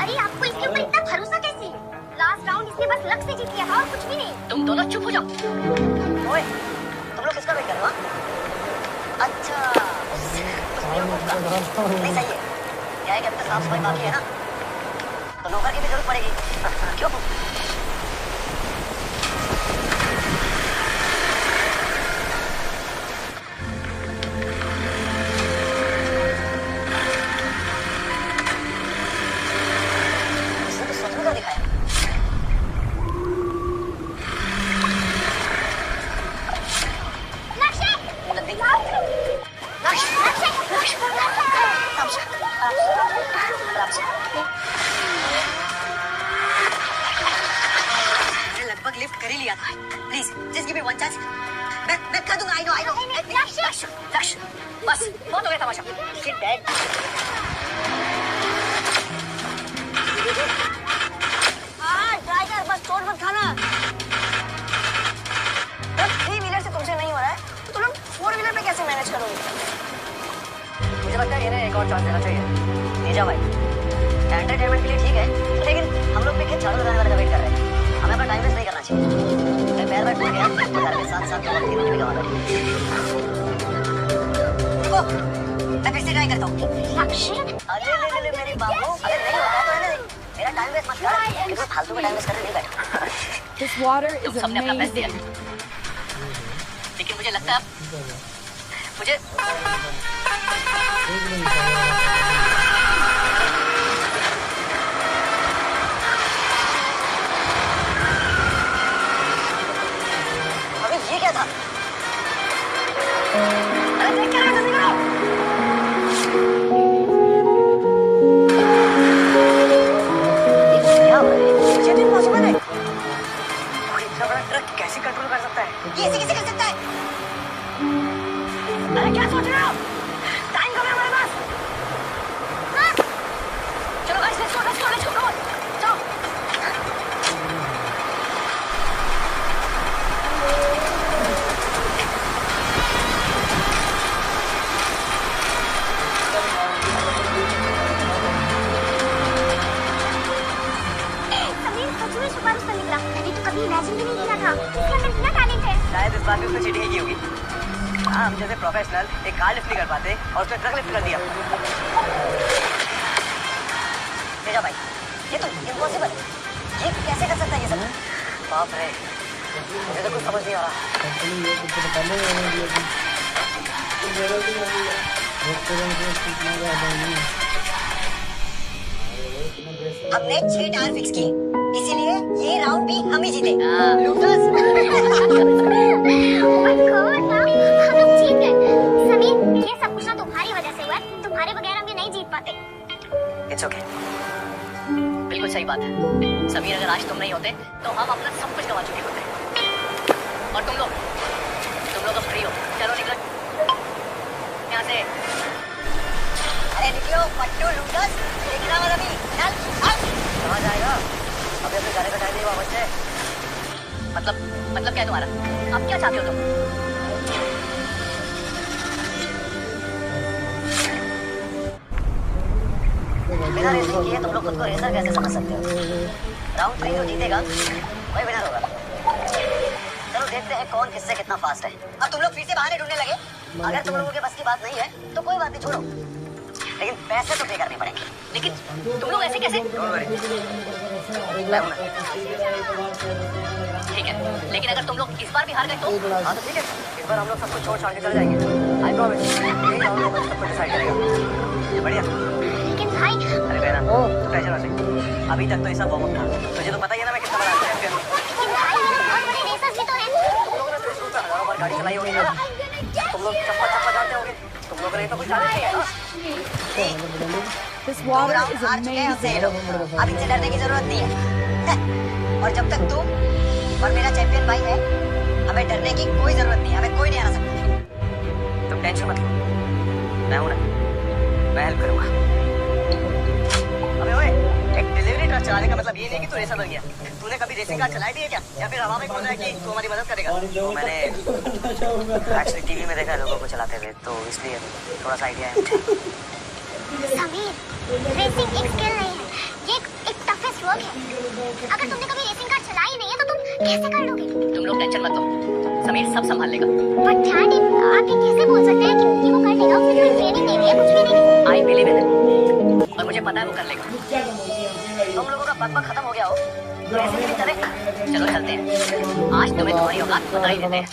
अरे आपको इसके ऊपर इतना भरोसा कैसे? लास्ट राउंड इसने बस लक से जीत लिया था और कुछ भी नहीं। तुम दोनों चुप हो जाओ। ओए, तुम लोग किसका वेट कर रहे हो? अच्छा, नहीं सही है। क्या है कि अभी तो साफ सफाई बाकी है ना, तो नौकर की भी जरूरत पड़ेगी। क्यों? इसने तो सच में कर दिखाया। लगभग लिफ्ट कर ही लिया था। Please just give me one chance. मैं कर दूंगा। आई नो लक्ष्य बस बहुत हो गया तमाशा। डैड, ड्राइवर बस चोट मत खाना। है। तेजा भाई, एंटरटेनमेंट के लिए ठीक है, लेकिन हम लोग भी खेत झाड़ू लगाने वाले का वेट कर रहे हैं। हमें अपना टाइम वेस्ट नहीं करना चाहिए। मैं पैर बैठ गया तो घर के साथ साथ तो वक्त की रोटी भी गंवा रही। देखो, मैं फिर से ट्राई करता हूँ। अरे ले मेरी बाबू, अरे नहीं होता तो रहने दे। मेरा टाइम वेस्ट मत कर, क्योंकि मैं फालतू में टाइम वेस्ट करने नहीं बैठा। This water is सबने अपना बेस्ट दिया, amazing. लेकिन मुझे लगता है मुझे अबे ये क्या था? अरे देख क्या रहा है, जल्दी करो। क्या हो रहा है? मुझे तो इम्पॉसिबल है। इतना बड़ा ट्रक कैसे कंट्रोल कर सकता है? ये ऐसे कैसे कर सकता है? अरे क्या सोच रहे हो? टाइम कम है हमारे पास। हाँ? चलो guys, let's go, come on, जाओ। समीर सच में सुपरस्टार निकला। मैंने तो कभी इमेजिन भी नहीं किया था। इसके अंदर इतना टैलेंट है। शायद इस बात में उसने चीटिंग की होगी। हाँ, हम जैसे प्रोफेशनल एक कार लिफ्ट नहीं कर पाते और उसने ट्रक लिफ्ट कर दिया। तेजा भाई, ये तो इम्पॉसिबल है। ये कैसे कर सकता है ये सब? बाप रे, मुझे तो कुछ समझ नहीं आ रहा। हमने 6 टायर फिक्स किए, इसीलिए ये राउंड भी हम ही जीते। लूटर्स। Oh my God, हम लोग जीत गए। समीर, ये सब कुछ ना तुम्हारी वजह से हुआ है। तुम्हारे बगैर हम ये नहीं जीत पाते। इट्स ओके, बिल्कुल सही बात है। समीर, अगर आज तुम नहीं होते तो हम अपना सब कुछ गंवा चुके होते। और तुम लोग अब फ्री हो। चलो निकलो यहाँ से। अरे निकलो पट्टू लूटर्स, देखना मत अभी। चल कहाँ जाएगा? अभी अपने जाने का टाइम नहीं हुआ बच्चे। मतलब क्या है तुम्हारा? अब क्या चाहते हो तुम? बिना रेसिंग किए तुम लोग खुद को रेसर कैसे समझ सकते हो? राउंड 3 जो जीतेगा वही विनर होगा। चलो देखते हैं कौन किससे कितना फास्ट है। अब तुम लोग फिर से बहाने ढूंढने लगे। अगर तुम लोगों के बस की बात नहीं है तो कोई बात नहीं, छोड़ो। लेकिन पैसे तो पे करने पड़ेंगे। लेकिन तुम लोग ऐसे कैसे? ठीक है, लेकिन अगर तुम लोग इस बार भी हार गए तो? हाँ तो ठीक है, इस बार हम लोग सब कुछ छोड़ छाड़ के चले जाएंगे। आई प्रॉमिस, यही हम लोग सब कुछ डिसाइड करेगा। बढ़िया। लेकिन भाई, अरे बहना, तू टेंशन मत ले। अभी तक तो ये सब वार्म अप था। तुझे तो पता ही है ना मैं कितना बड़ा चैंपियन हूँ। लेकिन भाई, ये तो बहुत बड़े रेसर्स भी तो हैं। तुम लोगों ने तो शुरू से हजारों बार गाड़ी चलाई होगी ना? तुम लोग चप्पा जानते होगे। तुम लोगों ने तो कुछ जाना नहीं है ना? This water is amazing. अब इनसे डरने की जरूरत नहीं है। और जब तक तू और मेरा चैंपियन भाई है, हमें डरने की कोई जरूरत नहीं है। हमें कोई नहीं हरा सकता। तुम टेंशन मत लो, मैं हूं ना, मैं हेल्प करूंगा। अबे ओए, एक डिलीवरी ट्रक चलाने का मतलब ये नहीं कि तू रेसर बन गया। तूने कभी रेसिंग कार चलाई भी है क्या? या फिर हवा में बोल रहा है कि तू हमारी मदद करेगा? तो मैंने एक्चुअली टीवी में देखा है लोगों को चलाते हुए, तो इसलिए थोड़ा सा आइडिया है मुझे। समीर, रेसिंग एक स्किल नहीं है, ये एक टफेस्ट वर्क है। अगर तुमने कभी रेसिंग कार चलाई नहीं है तो तुम कैसे कर लोगे? तुम लोग टेंशन मत लो, समीर सब संभाल लेगा। पर डैडी, आप ये कैसे बोल सकते हैं कि वो कर लेगा? उसने कोई ट्रेनिंग नहीं दी है, कुछ भी नहीं। आई बिलीव इन इट, और मुझे पता है वो कर लेगा। तुम लोगों का बकबक खत्म हो गया हो तो ऐसे भी चले। चलो चलते हैं, आज तुम्हें तुम्हारी औकात बता ही देते हैं।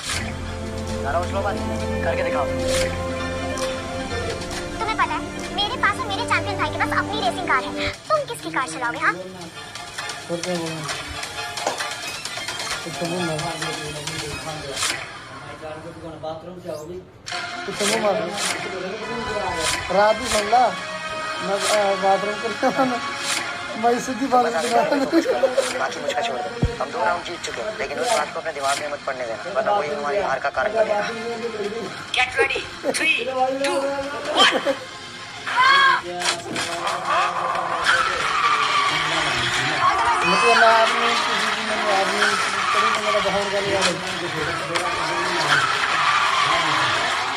ज़रा उछलो मत, करके दिखाओ। तुम्हें पता है, मेरे पास और मेरे चैंपियन भाई के पास अपनी रेसिंग कार है। तुम किसकी कार चलाओगे? हाँ, रात ही सुन ला, मैं बाथरूम कर मैं सीधी बात बाकी मुझका छोड़ दो, हम 2 राउंड जीत चुके हैं, लेकिन उस बात को अपने दिमाग में मत पड़ने देना, वरना वही हमारी हार का कारण बनेगा। Get ready, 3, 2, 1. मतलब आदमी मेरा बहुत गाली आ रही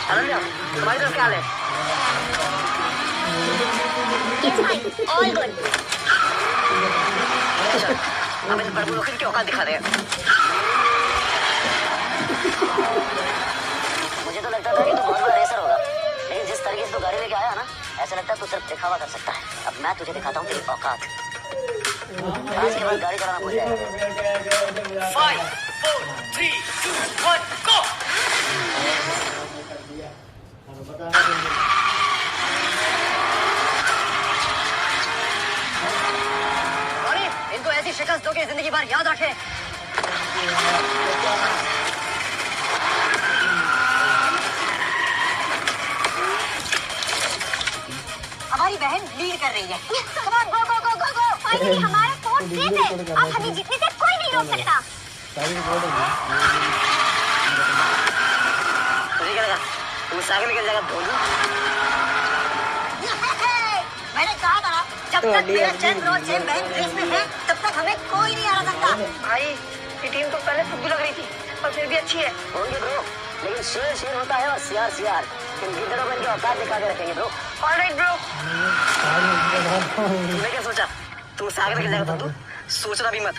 अनन्या, तुम्हारी तरफ क्या हाल है? Yes, fine. All good. अब इस बड़बड़ों की औकात दिखा दे। मुझे तो लगता था कि तू बहुत बड़ा रेसर होगा, लेकिन जिस तरीके से तू गाड़ी लेके आया ना, ऐसा लगता है तू सिर्फ दिखावा कर सकता है। अब मैं तुझे दिखाता हूँ तेरी औकात। आज के बाद गाड़ी चलाना भूल जाएगा। 5, 4, 3, 2, 1, go! इनको ऐसी शिकस्त दो कि जिंदगी भर याद रखे। हमारी बहन लीड कर रही है। Come on, go, go, go, go, go. Finally हमारा फोर्थ प्लेस है। अब हमें जीतने से कोई नहीं रोक सकता। तुझे क्या लगा तू साइकिल निकल जाएगा धोनी? मैंने कहा था ना, जब तक मेरा चैन और चैन बहन रेस में है, तब तक हमें कोई नहीं हरा सकता। भाई ये टीम तो पहले फुद्दू लग रही थी, पर फिर भी अच्छी है। होंगे ब्रो, लेकिन शेर शेर होता है और सियार सियार। तुम गिद्धड़ों को इनकी औकात दिखा के रखेंगे ब्रो। Alright bro. तूने क्या सोचा तू सागर निकल जाएगा? तू सोचना भी मत।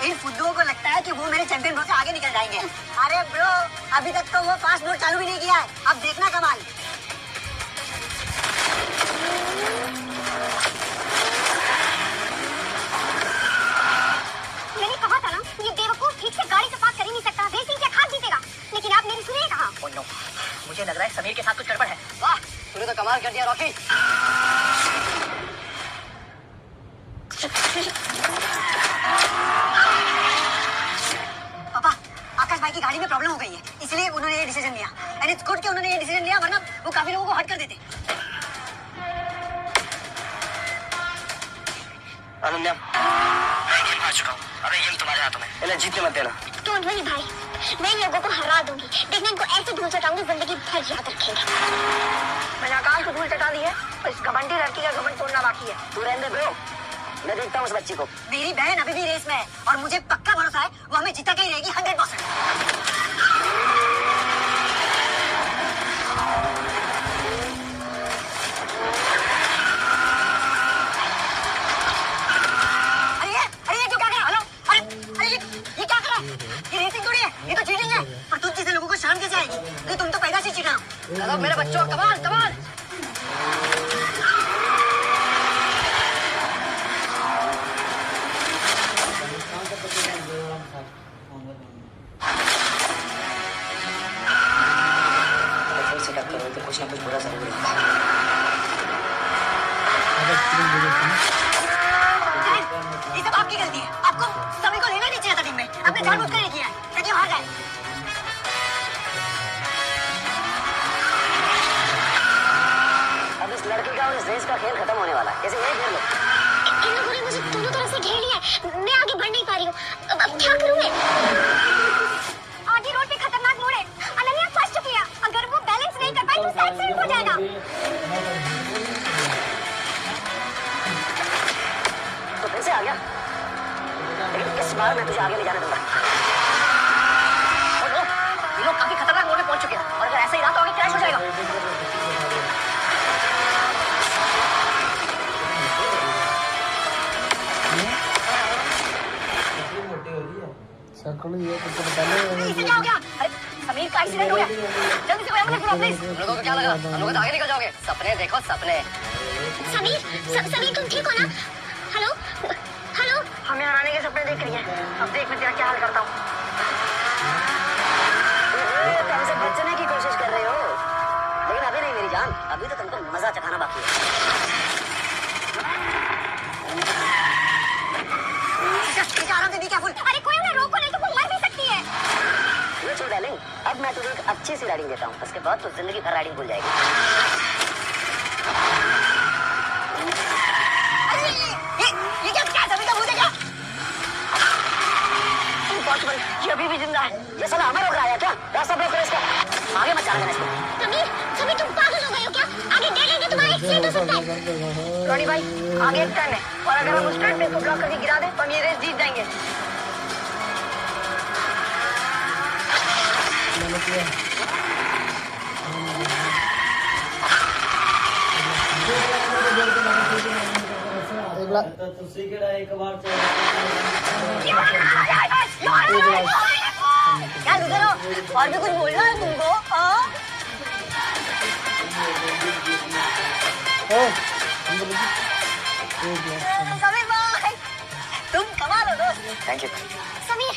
इन फुद्दुओं को लगता है कि वो मेरे चैंपियन ब्रो से आगे निकल जाएंगे। अरे ब्रो, अभी तक तो वो फास्ट मोड चालू भी नहीं किया है। अब देखना कमाल। मैंने कहा था ना, ये बेवकूफ ठीक से गाड़ी से पास कर ही नहीं सकता। रेसिंग क्या खास जीतेगा, लेकिन आप मेरी सुनिए कहा। Oh no, मुझे लग रहा है समीर के साथ कुछ गड़बड़ है। वाह, तूने तो कमाल कर दिया रॉकी। पापा, आकाश भाई की गाड़ी में प्रॉब्लम हो गई है, इसलिए उन्होंने ये डिसीजन लिया। एंड इट्स गुड कि उन्होंने ये डिसीजन लिया, वरना वो काफी लोगों को हर्ट कर देते। अनन्या, मैं गेम हार चुका हूँ। अबे गेम तुम्हारे हाथों में, इन्हें जीतने मत देना। डोंट वरी भाई, मैं लोगों को हरा दूंगी। देखना इनको ऐसे धूल चटाऊंगी, जिंदगी भर याद रखेंगे। मैंने आकाश को धूल चटा दी है, और इस घमंडी लड़की का घमंड तोड़ना बाकी है। तू रहने दे ब्रो, मैं देखता हूँ उस बच्ची को। मेरी बहन अभी भी रेस में है और मुझे पक्का भरोसा है वो हमें जीता के ही रहेगी 100%। अरे ये क्यों क्या कर रहा है? हेलो, अरे ये क्या कर रहा है? ये रेसिंग थोड़ी है, ये तो चीटिंग है। पर तुम जैसे लोगों को शर्म कैसे आएगी? कि तुम तो पैदा से चीटर हो। चलो मेरे बच्चों, कमाल कमाल। कुछ ना कुछ बुरा जरूर है। ये सब आपकी गलती है। आपको सभी को लेना नहीं चाहिए था टीम में। आपने जानबूझकर नहीं किया है ताकि हार जाए। अब इस लड़की का और इस रेस का खेल खत्म होने वाला है। इसे यही घेर लो। इन लोगों ने मुझे दोनों तरफ से घेर लिया है। मैं आगे बढ़ नहीं पा रही हूँ। अब क्या करूँ मैं? आगे रोड पे खतरनाक मोड़ है। अनन्या फंस चुकी है। अगर वो बैलेंस नहीं कर पाई तो साइड से हो जाएगा। तो फिर से आ गया, लेकिन इस बार मैं तुझे आगे ले जाने दूंगा। और ये लोग काफी खतरनाक मोड़ पे पहुंच चुके हैं, और अगर ऐसा ही रहा तो आगे क्रैश हो जाएगा। इसे क्या हो गया? अरे समीर का एक्सीडेंट हो गया। जल्दी से कोई एम्बुलेंस बुलाओ प्लीज। तुम लोगों को क्या लगा हम लोग तो आगे निकल जाओगे? सपने देखो सपने। समीर तुम ठीक हो ना? Hello hello. हमें हराने के सपने देख रही है। अब देख मैं तेरा क्या हाल करता हूँ। तुम हमसे बचने की कोशिश कर रहे हो, लेकिन अभी नहीं मेरी जान, अभी तो तुमको मजा चखाना बाकी है। आराम से भी क्या फुल। अरे कोई उन्हें रोको नहीं तो वो मर भी सकती है। ये छोड़ डार्लिंग, अब मैं तुझे एक अच्छी सी राइडिंग देता हूँ, उसके बाद तो जिंदगी भर राइडिंग भूल जाएगी। अरे ये क्या सभी का मुझे क्या? इम्पॉसिबल, ये अभी भी जिंदा है। ये साला हमें रोक रहा है क्या? रास्ता ब्लॉक करो इसका। आगे मत चलाना इसको। समीर तुम पागल हो गए हो क्या? आगे डेड एंड है, तुम्हारा एक्सीडेंट हो सकता है। रॉनी भाई, आगे एक टर्न है, और अगर हम उस टर्न पे इसको ब्लॉक करके गिरा दें तो हम ये रेस जीत जाएंगे। तो तुसी केड़ा एक बार से क्या लूजर हो? और भी कुछ बोलना है तुमको? हाँ? समीर भाई, तुम कमाल हो दोस्त। Thank you. समीर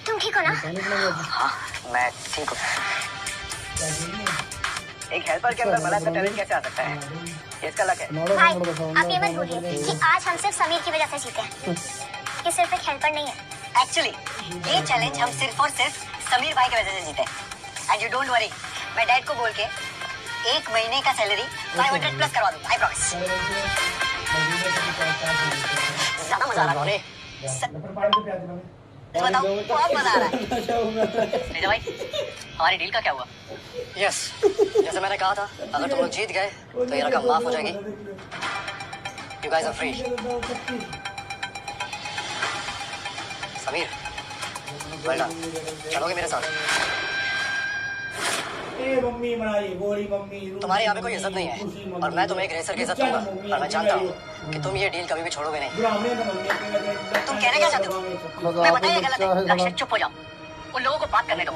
तुम ठीक हो ना? हाँ मैं ठीक हूँ। एक हेल्पर के अंदर बड़ा सा टैलेंट कैसे आ सकता है? ये इसका लक है। भाई आप ये मत भूलिए कि आज हम सिर्फ समीर की वजह से जीते हैं। ये सिर्फ एक हेल्पर नहीं है। एक्चुअली ये चैलेंज हम सिर्फ और सिर्फ समीर भाई की वजह से जीते। एंड यू डोंट वरी, मैं डैड को बोल के 1 महीने का सैलरी 500 प्लस करवा दूंगा, आई प्रॉमिस। ज्यादा मजा आ रहा है। बताओ बहुत मजा आ रहा है। निजा भाई, हमारी डील का क्या हुआ? यस, जैसे मैंने कहा था, अगर तुम लोग जीत गए तो ये रकम माफ हो जाएगी। You guys are free. Sameer, well done. चलोगे मेरे साथ? ए मम्मी बनाई गोरी मम्मी। तुम्हारे यहाँ पे कोई इज्जत नहीं है और मैं तुम्हें एक रेसर की इज्जत दूंगा और मैं जानता हूँ कि तुम ये डील कभी भी छोड़ोगे नहीं। तुम कहना क्या चाहते हो? मैं बताइए गलत है। लक्ष्य चुप हो जाओ, उन लोगों को बात करने दो।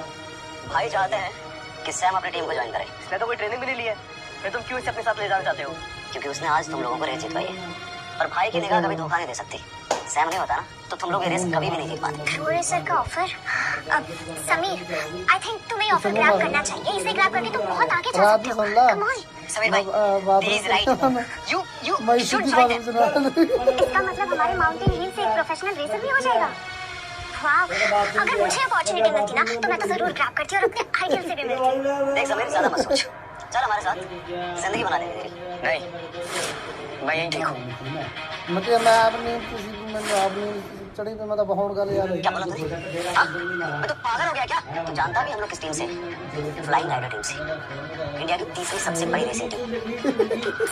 भाई चाहते हैं कि सैम अपनी टीम को ज्वाइन करे। इसने तो कोई ट्रेनिंग भी नहीं ली है, फिर तुम क्यों इसे अपने साथ ले जाना चाहते हो? क्योंकि उसने आज तुम लोगों को रेस जितवाई है और भाई की निगाह कभी धोखा नहीं दे सकती। सैम नहीं होता ना तो तुम लोग ये रेस कभी भी नहीं जीत पाते। वो रेसर का ऑफर। अब समीर आई थिंक तुम्हें ऑफर ग्रैब करना चाहिए। इसे ग्रैब करके तुम बहुत आगे जा सकते हो। कम ऑन। समीर भाई, please right. You should join him. इसका मतलब हमारे माउंटेन हिल से एक प्रोफेशनल रेसर भी हो जाएगा। वाह, अगर मुझे अपॉर्चुनिटी मिलती ना तो मैं तो जरूर ग्रैब करती और अपने आइडियल से भी मिलती। देख समीर, ज्यादा मत सोच, चल हमारे साथ, जिंदगी बना देंगे तेरी। नहीं, मैं यहीं ठीक हूँ। मतलब मैं अपनी किसी मैंने अपनी चढ़ी पे मतलब बहुत गल यार। क्या बोला तूने? हाँ? मैं तो पागल हो गया क्या? तू जानता भी हम लोग किस टीम से? फ्लाइंग राइडर टीम से, इंडिया की तीसरी सबसे बड़ी racing team.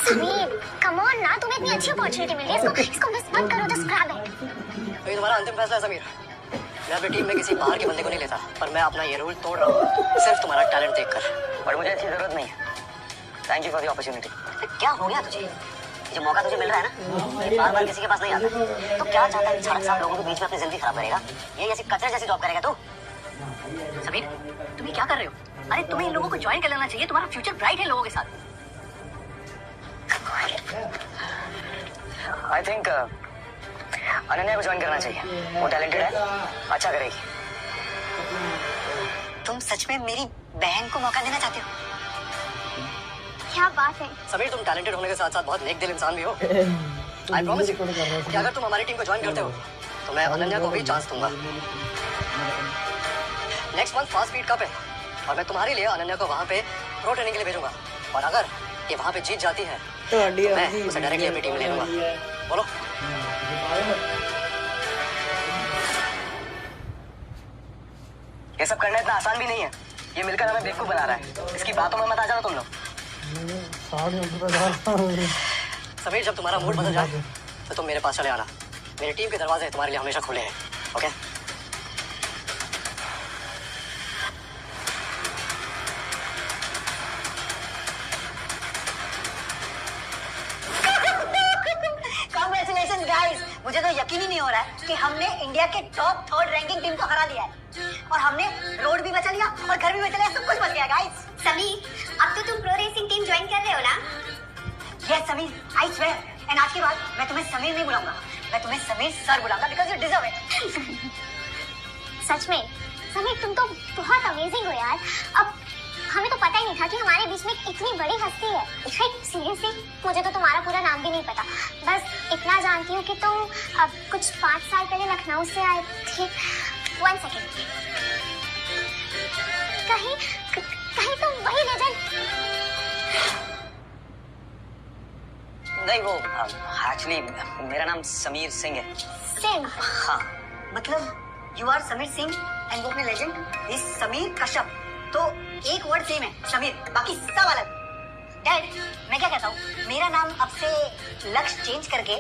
Sameer come on ना, तुम्हें इतनी अच्छी अपॉर्चुनिटी मिल रही है, इसको मिस मत करो। Just grab it. तो ये तुम्हारा अंतिम फैसला है समीर। मैं अपनी टीम में किसी बाहर के बंदे को नहीं लेता, पर मैं अपना ये रूल तोड़ रहा हूँ सिर्फ तुम्हारा टैलेंट देखकर। पर मुझे इसकी जरूरत नहीं है। Thank you for the opportunity. क्या हो गया तुझे? जो मौका तुझे मिल रहा है ना, ये बार बार किसी के पास नहीं आता। तो क्या चाहता है 7 लोगों के बीच में अपनी जिंदगी खराब करेगा? ये ऐसी कचरे जैसी जॉब करेगा तू? समीर, तुम ये क्या कर रहे हो? अरे तुम्हें इन लोगों को ज्वाइन कर लेना चाहिए, तुम्हारा फ्यूचर ब्राइट है लोगों के साथ। आई थिंक अनन्या को ज्वाइन करना चाहिए। वो टैलेंटेड है, अच्छा करेगी। तुम सच में मेरी बहन को मौका देना चाहते हो? क्या बात है। समीर, तुम टैलेंटेड होने के साथ साथ बहुत नेक दिल इंसान भी हो। आई प्रॉमिस यू कि अगर तुम हमारी टीम को ज्वाइन करते हो तो मैं अनन्या को भी चांस दूंगा। Next month fast beat cup है और मैं तुम्हारे लिए अनन्या को वहाँ पे प्रो ट्रेनिंग के लिए भेजूंगा। और अगर ये वहाँ पे जीत जाती है तो मैं उसे डायरेक्टली अपनी टीम में ले लूंगा। बोलो। ये सब करना इतना आसान भी नहीं है। ये मिलकर हमें बेवकूफ बना रहा है। इसकी बातों में मत आ जाओ तुम लोग। समीर, जब तुम्हारा मूड बदल जाए तो तुम मेरे पास चले आना। मेरी टीम के दरवाजे तुम्हारे लिए हमेशा खुले हैं। ओके? Congratulations guys! मुझे तो यकीन ही नहीं हो रहा है कि हमने इंडिया के टॉप 3rd रैंकिंग टीम को हरा दिया है और हमने रोड भी बचा लिया और घर भी बचा लिया, सब कुछ बच गया गाइस। समीर अब तो तुम प्रो रेसिंग टीम ज्वाइन कर रहे हो ना? Yes Sameer, I swear। And आज के बाद मैं तुम्हें समीर नहीं बुलाऊंगा, मैं तुम्हें समीर सर बुलाऊंगा because you deserve it। सच में समीर तुम तो बहुत अमेजिंग हो यार। अब हमें तो पता ही नहीं था कि हमारे बीच में इतनी बड़ी हस्ती है। सीरियसली मुझे तो तुम्हारा पूरा नाम भी नहीं पता, बस इतना जानती हूँ कि तुम अब कुछ 5 साल पहले लखनऊ से आए थे। 1 सेकेंड, कहीं तुम वही लेजेंड? नहीं, वो एक्चुअली मेरा नाम समीर सिंह है। सिंह? हाँ। मतलब you are Sameer Singh and वो अपने लेजेंड इज समीर कश्यप। तो एक वर्ड सेम है समीर, बाकी सब अलग। डैड, मैं क्या कहता हूँ, मेरा नाम अब से लक्ष्य चेंज करके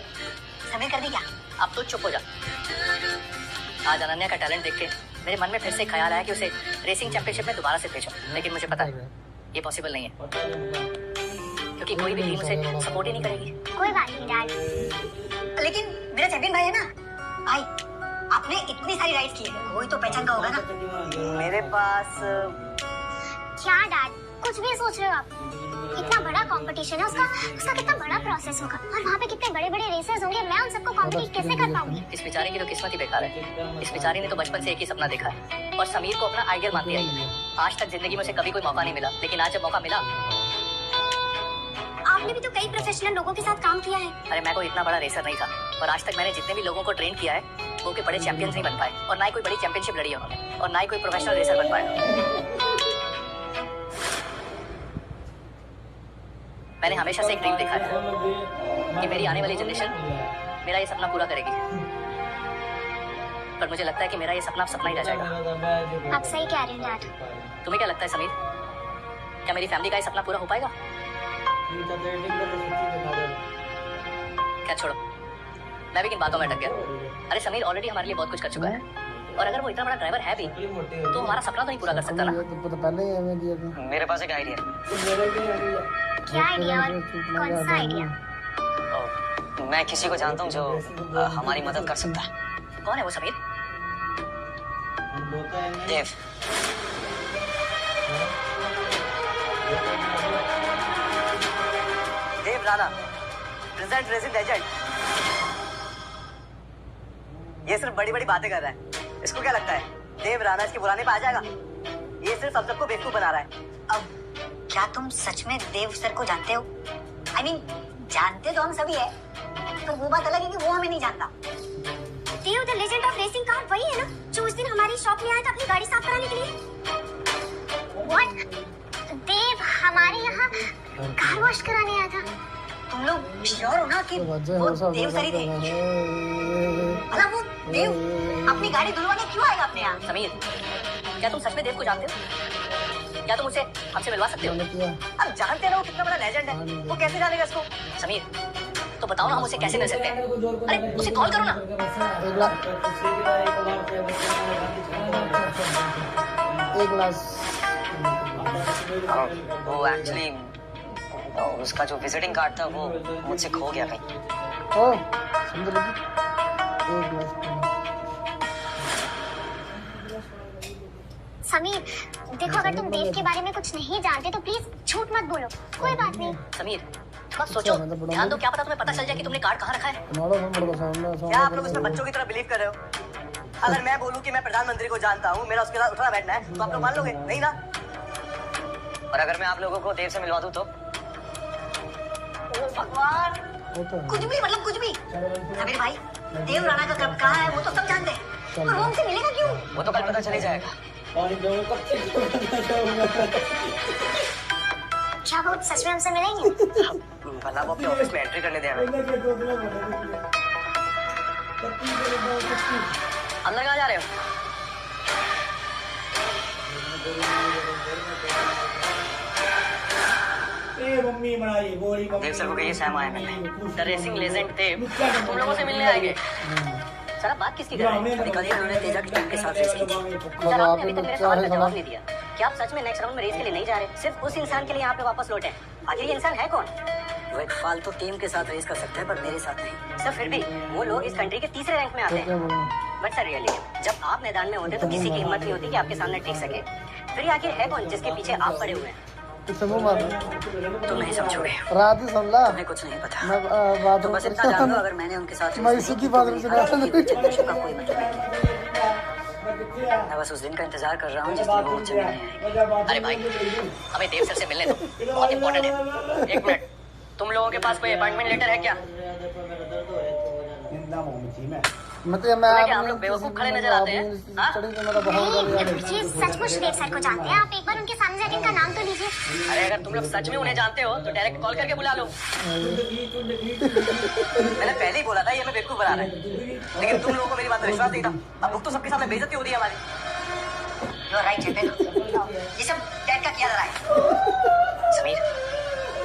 समीर कर दी क्या? अब तो चुप हो जा। आज अनन्या का टैलेंट देख के मेरे मन में फिर से ख्याल आया कि उसे रेसिंग चैंपियनशिप में दोबारा से भेजो, लेकिन मुझे पता है ये पॉसिबल नहीं है क्योंकि कोई भी टीम उसे सपोर्ट ही नहीं करेगी। कोई बात नहीं डैड। लेकिन मेरा चैंपियन भाई है ना। भाई आपने इतनी सारी राइड्स की है, कोई तो पहचान का होगा ना। मेरे पास क्या डैड कुछ भी सोच रहे हो आप? इतना बड़ा कंपटीशन है, उसका कितना बड़ा प्रोसेस होगा, और वहाँ पे कितने बड़े बड़े रेसर्स होंगे, मैं उन सबको कॉम्पिट कैसे कर पाऊंगी? इस बेचारे की तो किस्मत ही बेकार है। इस बेचारी ने तो बचपन से एक ही सपना देखा है और समीर को अपना आइडियल मानती आई है। आज तक जिंदगी में उसे कभी कोई मौका नहीं मिला, लेकिन आज जब मौका मिला। आपने भी तो कई प्रोफेशनल लोगों के साथ काम किया है। अरे मैं कोई इतना बड़ा रेसर नहीं था, और आज तक मैंने जितने भी लोगों को ट्रेन किया है वो के बड़े चैंपियंस नहीं बन पाए, और ना ही कोई बड़ी चैंपियनशिप लड़ी है उन्होंने, और ना ही कोई प्रोफेशनल रेसर बन पाया। मैंने हमेशा से एक ड्रीम देखा है कि मेरी आने वाली जनरेशन मेरा ये सपना पूरा करेगी, पर मुझे लगता है कि मेरा ये सपना सपना ही रह जाएगा। आप सही कह रहे हैं डैड। तुम्हें क्या लगता है समीर, क्या मेरी फैमिली का ये सपना पूरा हो पाएगा? क्या छोड़ो, मैं भी किन बातों में अटक गया। अरे समीर ऑलरेडी हमारे लिए बहुत कुछ कर चुका है, और अगर वो इतना बड़ा ड्राइवर है भी तो हमारा सपना तो नहीं पूरा कर सकता ना। पहले ही हमें दिया था। मेरे पास एक आइडिया। क्या आइडिया और कौन सा आइडिया? मैं किसी को जानता हूँ जो हमारी मदद कर सकता है। कौन है वो समीर? देव। देव राणा, प्रेजेंट रेसिंग लेजेंड। ये सिर्फ बड़ी बड़ी बातें कर रहा है। इसको क्या लगता है देव राणा इसके बुलाने पे आ जाएगा? ये सिर्फ हम सबको बेवकूफ बना रहा है। अब क्या तुम सच में देव सर को जानते हो? I mean, जानते तो हम सभी है, पर वो बात अलग है कि वो हमें नहीं जानता। Dev the legend of racing car वही है ना जो उस दिन हमारी शॉप में आया था अपनी गाड़ी साफ कराने के लिए? What? देव हमारे यहाँ कार वॉश कराने आया था? तुम लोग श्योर हो ना कि वो देव सर ही थे? मतलब वो देव अपनी गाड़ी धुलवाने क्यों आएगा अपने यहाँ? समीर, क्या तुम सच में देव को जानते हो? क्या तुम उसे हमसे मिलवा सकते हो? अब जानते रहो कितना बड़ा लेजेंड है, वो कैसे जानेगा इसको? समीर, तो बताओ ना हम उसे कैसे मिल सकते हैं? अरे उसे कॉल करो ना। एक ग्लास। वो एक्चुअली उसका जो विजिटिंग कार्ड था वो मुझसे खो गया कहीं। ओ समझ लगी। एक ग्लास। समीर देखो, अगर तुम देव के बारे में कुछ नहीं जानते तो प्लीज झूठ मत बोलो। कोई बात नहीं। समीर बस सोचो, ध्यान दो, क्या पता तुम्हें पता चल जाए कि तुमने कार्ड कहाँ रखा है। क्या आप लोग उसमें बच्चों की तरह बिलीव कर रहे हो? अगर मैं बोलूं कि मैं प्रधानमंत्री को जानता हूं, मेरा उसके साथ उठना बैठना है, तो आप लोग मान लोगे? नहीं ना? और अगर मैं आप लोगों को देव से मिलवा दूं तो? भगवान, कुछ भी मतलब कुछ भी। समीर भाई, देव राणा का कब कहाँ है वो तो सब जानते हैं, पर वो हमसे मिलेगा क्यों? वो तो कल पता चल ही जाएगा। क्या वो सच में हमसे मिलेंगे? भला वो अपने ऑफिस में एंट्री करने दे हमें। अंदर कहाँ जा रहे हो? मम्मी बनाई गोली देव सर को कहिए सैम आया करने। द रेसिंग लेजेंड देव तुम लोगों से मिलने आएंगे। सर आप बात किसकी कर रहे हैं? अभी कल ही उन्होंने तेजा की टीम के साथ रेस की थी। सर आपने अभी तक मेरे सवाल का जवाब नहीं दिया। क्या आप सच में नेक्स्ट राउंड में रेस के लिए नहीं जा रहे? सिर्फ उस इंसान के लिए यहाँ पे वापस लौटे। आखिर ये इंसान है कौन? वो एक फालतू टीम के साथ रेस कर सकते हैं, पर मेरे साथ नहीं। सर फिर भी वो लोग इस कंट्री के तीसरे रैंक में आते हैं। बट सर रियली जब आप मैदान में होते तो किसी की हिम्मत नहीं होती कि आपके सामने टिक सके। फिर आखिर है कौन जिसके पीछे आप पड़े हुए हैं? तुम नहीं समझोगे। रात ही सुन ला। तुम्हें कुछ नहीं पता। मैं बात तो बस इतना जान लो, अगर मैंने उनके साथ मैं इसी की बात में सुना। चैंपियनशिप का कोई मतलब नहीं। मैं बस उस दिन का इंतजार कर रहा हूँ जिस दिन वो मुझसे मिलने आएंगे। अरे भाई हमें देव सर से मिलने दो, बहुत इंपॉर्टेंट है। एक मिनट, तुम लोगों के पास कोई अपॉइंटमेंट लेटर है क्या? मतलब क्या हम लोग बेवकूफ खड़े नजर आते हैं? ये सचमुच देव सर को जानते हैं? आप एक बार उनके सामने जाकर इनका नाम तो लीजिए। अरे अगर तुम लोग सच में उन्हें जानते हो तो डायरेक्ट कॉल करके बुला लो। मैंने पहले ही बोला था ये हमें बेवकूफ बना रहा है, लेकिन तुम लोगों को मेरी बात पर विश्वास नहीं था। अब लोग तो सबके सामने बेइज्जती हो रही है हमारी। You're right, champion. ये सब डैड का किया जा रहा है। समीर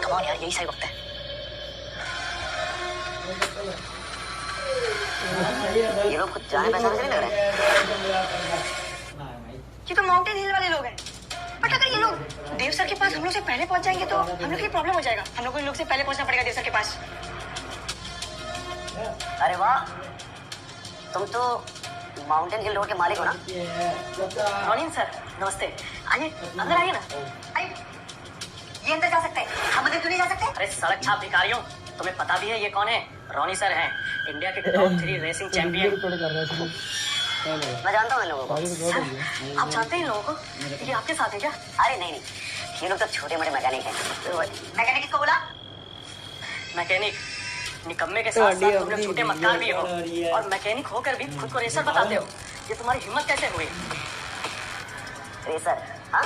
कम ऑन यार, यही सही वक्त है। ये लोग कुछ जाने पहचाने से नहीं लग रहे हैं। ये तो माउंटेन हिल वाले लोग हैं। बट अगर ये लोग देव सर के पास हम लोग से पहले पहुंच जाएंगे तो हम लोग के लिए प्रॉब्लम हो जाएगा। हम लोग को इन लोग से पहले पहुंचना पड़ेगा देव सर के पास। अरे वाह, तुम तो माउंटेन हिल रोड के मालिक हो ना? रॉनिन सर नमस्ते, आइए अंदर आइए ना। आइए, ये अंदर जा सकते हैं, हम अंदर क्यों नहीं जा सकते? अरे सड़क छाप भिखारियों, तुम्हें पता भी है ये कौन है? रॉनी सर हैं, इंडिया के टॉप 3 रेसिंग चैंपियन। रिकॉर्ड कर रहा है इसको। मैं जानता हूँ इन लोगों को। आप जानते हैं इन लोगों को? ये आपके साथ है क्या? अरे नहीं, ये लोग तो छोटे मोटे मैकेनिक हैं। मैकेनिक किसको बोला? मैकेनिक निकम्मे के साथ साथ तुम लोग छोटे मक्कार भी हो, और मैकेनिक होकर भी खुद को रेसर बताते हो। ये तुम्हारी हिम्मत कैसे हुई? रेसर? हाँ,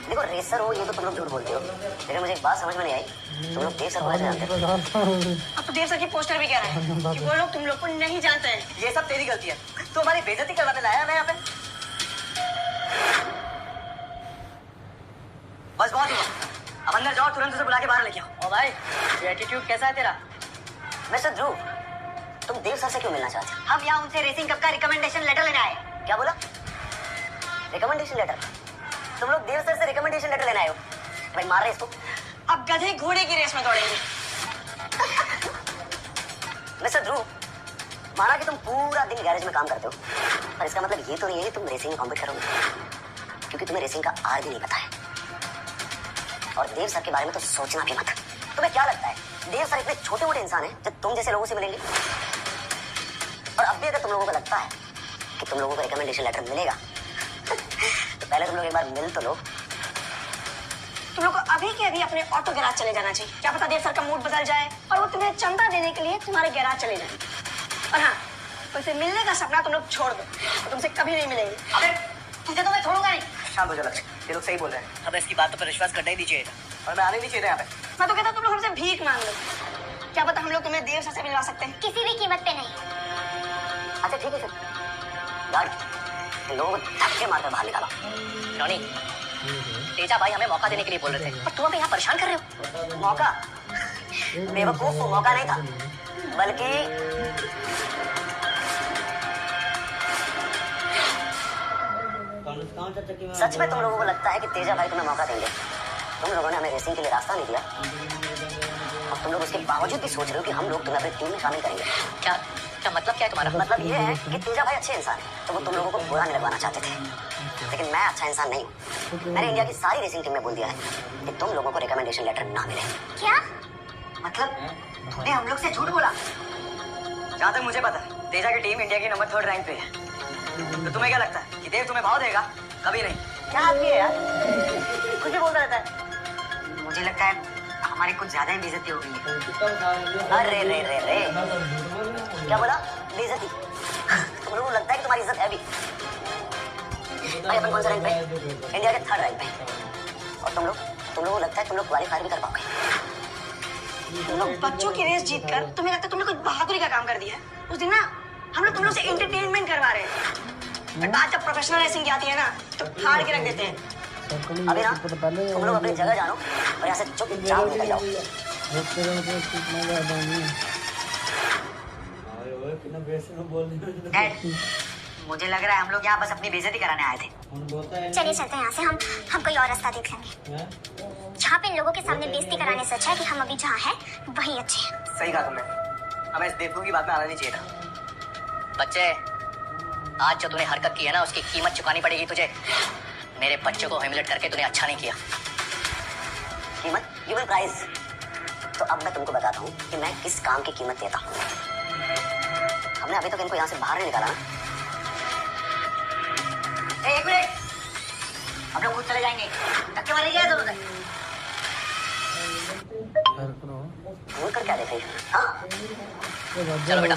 देखो रेसर हो ये तो तुम लोग झूठ बोलते हो, लेकिन मुझे एक बात समझ में नहीं आई, तुम लोग देव सर को कैसे जानते हो? अब तो देव सर की पोस्टर भी कह रहे हैं कि वो लोग तुम लोग को नहीं जानते हैं। ये सब तेरी गलती है, तू हमारी बेइज्जती करवाने लाया मैं यहाँ पे। बस बहुत हुआ, अब अंदर जाओ, तुरंत उसे बुला के बाहर लेके आओ। ओ भाई, ये एटीट्यूड कैसा है तेरा? मिस्टर ध्रुव, तुम देव सर से क्यों मिलना चाहते हो? हम यहाँ उनसे रेसिंग कप का रिकमेंडेशन लेटर लेने आए। क्या बोला? Recommendation letter? तुम लोग देव सर से रिकमेंडेशन लेटर लेने आए हो? भाई मार रहे इसको। अब गधे घोड़े की रेस में दौड़ेंगे। मिस्टर ध्रुव, माना कि तुम पूरा दिन गैरेज में काम करते हो, पर इसका मतलब ये तो नहीं है कि तुम रेसिंग में कॉम्पीट करोगे, क्योंकि तुम्हें रेसिंग का आर भी नहीं पता है। और देव सर के बारे में तो सोचना भी मत। तुम्हें क्या लगता है देव सर इतने छोटे मोटे इंसान हैं जो तुम जैसे लोगों से मिलेंगे? और अब भी अगर तुम लोगों को लगता है कि तुम लोगों को रिकमेंडेशन लेटर मिलेगा तो पहले तुम लोग एक बार मिल तो लो। तुम लोग को अभी के अभी अपने ऑटो गैराज चले जाना चाहिए। क्या पता देव सर का मूड बदल जाए और वो तुम्हें चंदा देने के लिए तुम्हारे गैराज चले जाए। और हाँ, उनसे मिलने का सपना तुम लोग छोड़ दो, तो तुमसे कभी नहीं मिलेंगे। अबे तुझे तो मैं छोड़ूंगा नहीं। शांत हो जाओ लक्ष्य, ये लोग सही बोल रहे हैं। अब इसकी बातों पर विश्वास करना ही नहीं चाहिए था। और मैं आने नहीं चाहिए था यहाँ पे। मैं तो कहता तुम लोग हमसे भीख मांग लो, क्या पता हम लोग तुम्हें देव सर से मिलवा सकते हैं। किसी भी कीमत पे नहीं। अच्छा ठीक है फिर, गार्ड इन लोगों को धक्के मारकर बाहर निकाला। रॉनी, तेजा भाई हमें मौका देने के लिए बोल रहे थे, पर तुम हमें यहाँ परेशान कर रहे हो। मौका? बेवकूफ, वो मौका नहीं था, बल्कि सच में तुम लोगों को लगता है कि तेजा भाई तुम्हें मौका देंगे? तुम लोगों ने हमें रेसिंग के लिए रास्ता नहीं दिया, और तुम लोग उसके बावजूद भी सोच रहे हो कि हम लोग तुम्हें अपनी टीम में शामिल करेंगे। क्या क्या मतलब क्या है तुम्हारा? मतलब ये है कि तेजा भाई अच्छे इंसान है, तो वो तुम लोगों को बुरा नहीं लगवाना चाहते थे, लेकिन मैं अच्छा इंसान नहीं हूँ। मैंने इंडिया की सारी रेसिंग टीम में बोल दिया है कि तुम लोगों को रिकमेंडेशन लेटर ना मिले। क्या? मतलब तूने हम लोग से झूठ बोला? जहाँ तक मुझे पता है तेजा की टीम इंडिया की नंबर 3rd रैंक पे है। तो तुम्हें क्या लगता है कि देव तुम्हें भाव देगा? कभी नहीं। क्या आदमी है यार, कुछ भी बोलता रहता है। मुझे लगता है हमारी कुछ ज्यादा ही बेइज्जती हो गई है। अरे रे रे रे, क्या बोला? बेइज्जती? तुम लोगों को लगता है कि तुम्हारी इज्जत है भी? भाई अपन कौन सा रैंक पे? इंडिया के 3rd रैंक पे। और तुम लोगों को लगता है तुम लोग क्वालीफाई भी कर पाओगे? तुम लोग बच्चों की रेस जीतकर तुम्हें लगता है तुमने कुछ बहादुरी का काम कर दिया है। उस दिन ना हम लोग तुम लोग से एंटरटेनमेंट करवा रहे हैं, और बात जब प्रोफेशनल रेसिंग की आती है ना तो फाड़ के रख देते हैं। अभी ना तुम लोग अपनी जगह जानो और यहाँ से चुपचाप निकल जाओ। डैड, मुझे लग रहा है हम लोग यहाँ बस अपनी बेइज्जती कराने आए थे। चलिए चलते हैं यहाँ से, हम कोई और रास्ता देख लेंगे। जहाँ पे इन लोगों के सामने बेइज्जती कराने से अच्छा है कि हम अभी जहाँ हैं वहीं अच्छे हैं। सही कहा तुमने, हमें इस देवू की बात में आना नहीं चाहिए था। बच्चे, आज जो तूने हरकत की है ना उसकी कीमत चुकानी पड़ेगी तुझे। मेरे बच्चों को ह्यूमिलेट करके तूने अच्छा नहीं किया। कीमत? Given price? तो अब मैं तुमको बताता हूँ कि मैं किस काम की कीमत देता हूँ। हमने अभी तक इनको यहाँ से बाहर नहीं निकाला ना। एक मिनट, हम लोग खुद चले जाएंगे, धक्के मारे क्या जरूरत है? भूल कर क्या देख रही है? हाँ? चलो बेटा।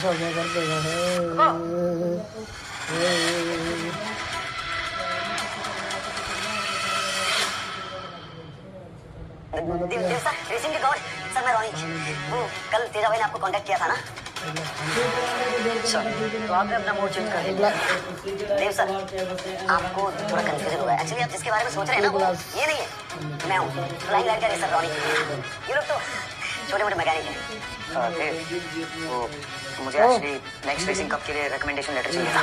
देव सर, रेसिंग के गॉड सर, मैं रॉनी। वो कल तेजा भाई ने आपको कांटेक्ट किया था ना? सर, तो आपने अपना मूड चेंज कर दिया। देव सर, आपको थोड़ा कंफ्यूजन हुआ है। एक्चुअली आप जिसके बारे में सोच रहे हैं ना वो ये नहीं है, मैं हूँ फ्लाइंग लाइट का रेसर रॉनी। ये लोग तो छोटे मोटे मैकेनिक हैं। वो मुझे एक्चुअली नेक्स्ट रेसिंग कप के लिए रिकमेंडेशन लेटर चाहिए था।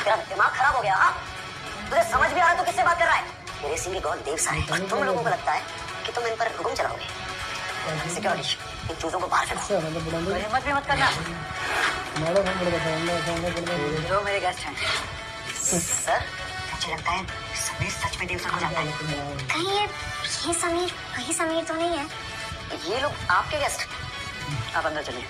तेरा दिमाग खराब हो गया? हाँ, तुझे समझ भी आ रहा है तू किससे बात कर रहा है? ये रेसिंग के गॉड देव सर है, और तुम लोगों को लगता है कि तुम इन पर हुक्म चलाओगे। सिक्योरिटी इन चूजों को बाहर फेंको। अच्छा मतलब बुलंदी हिम्मत भी मत करना, मारो हम बड़ा सामने जो मेरे गेस्ट हैं। सर मुझे लगता है समीर सच में देव सर को जानता है। कहीं ये समीर वही समीर तो नहीं है? ये लोग आपके गेस्ट। आप अंदर चलिए।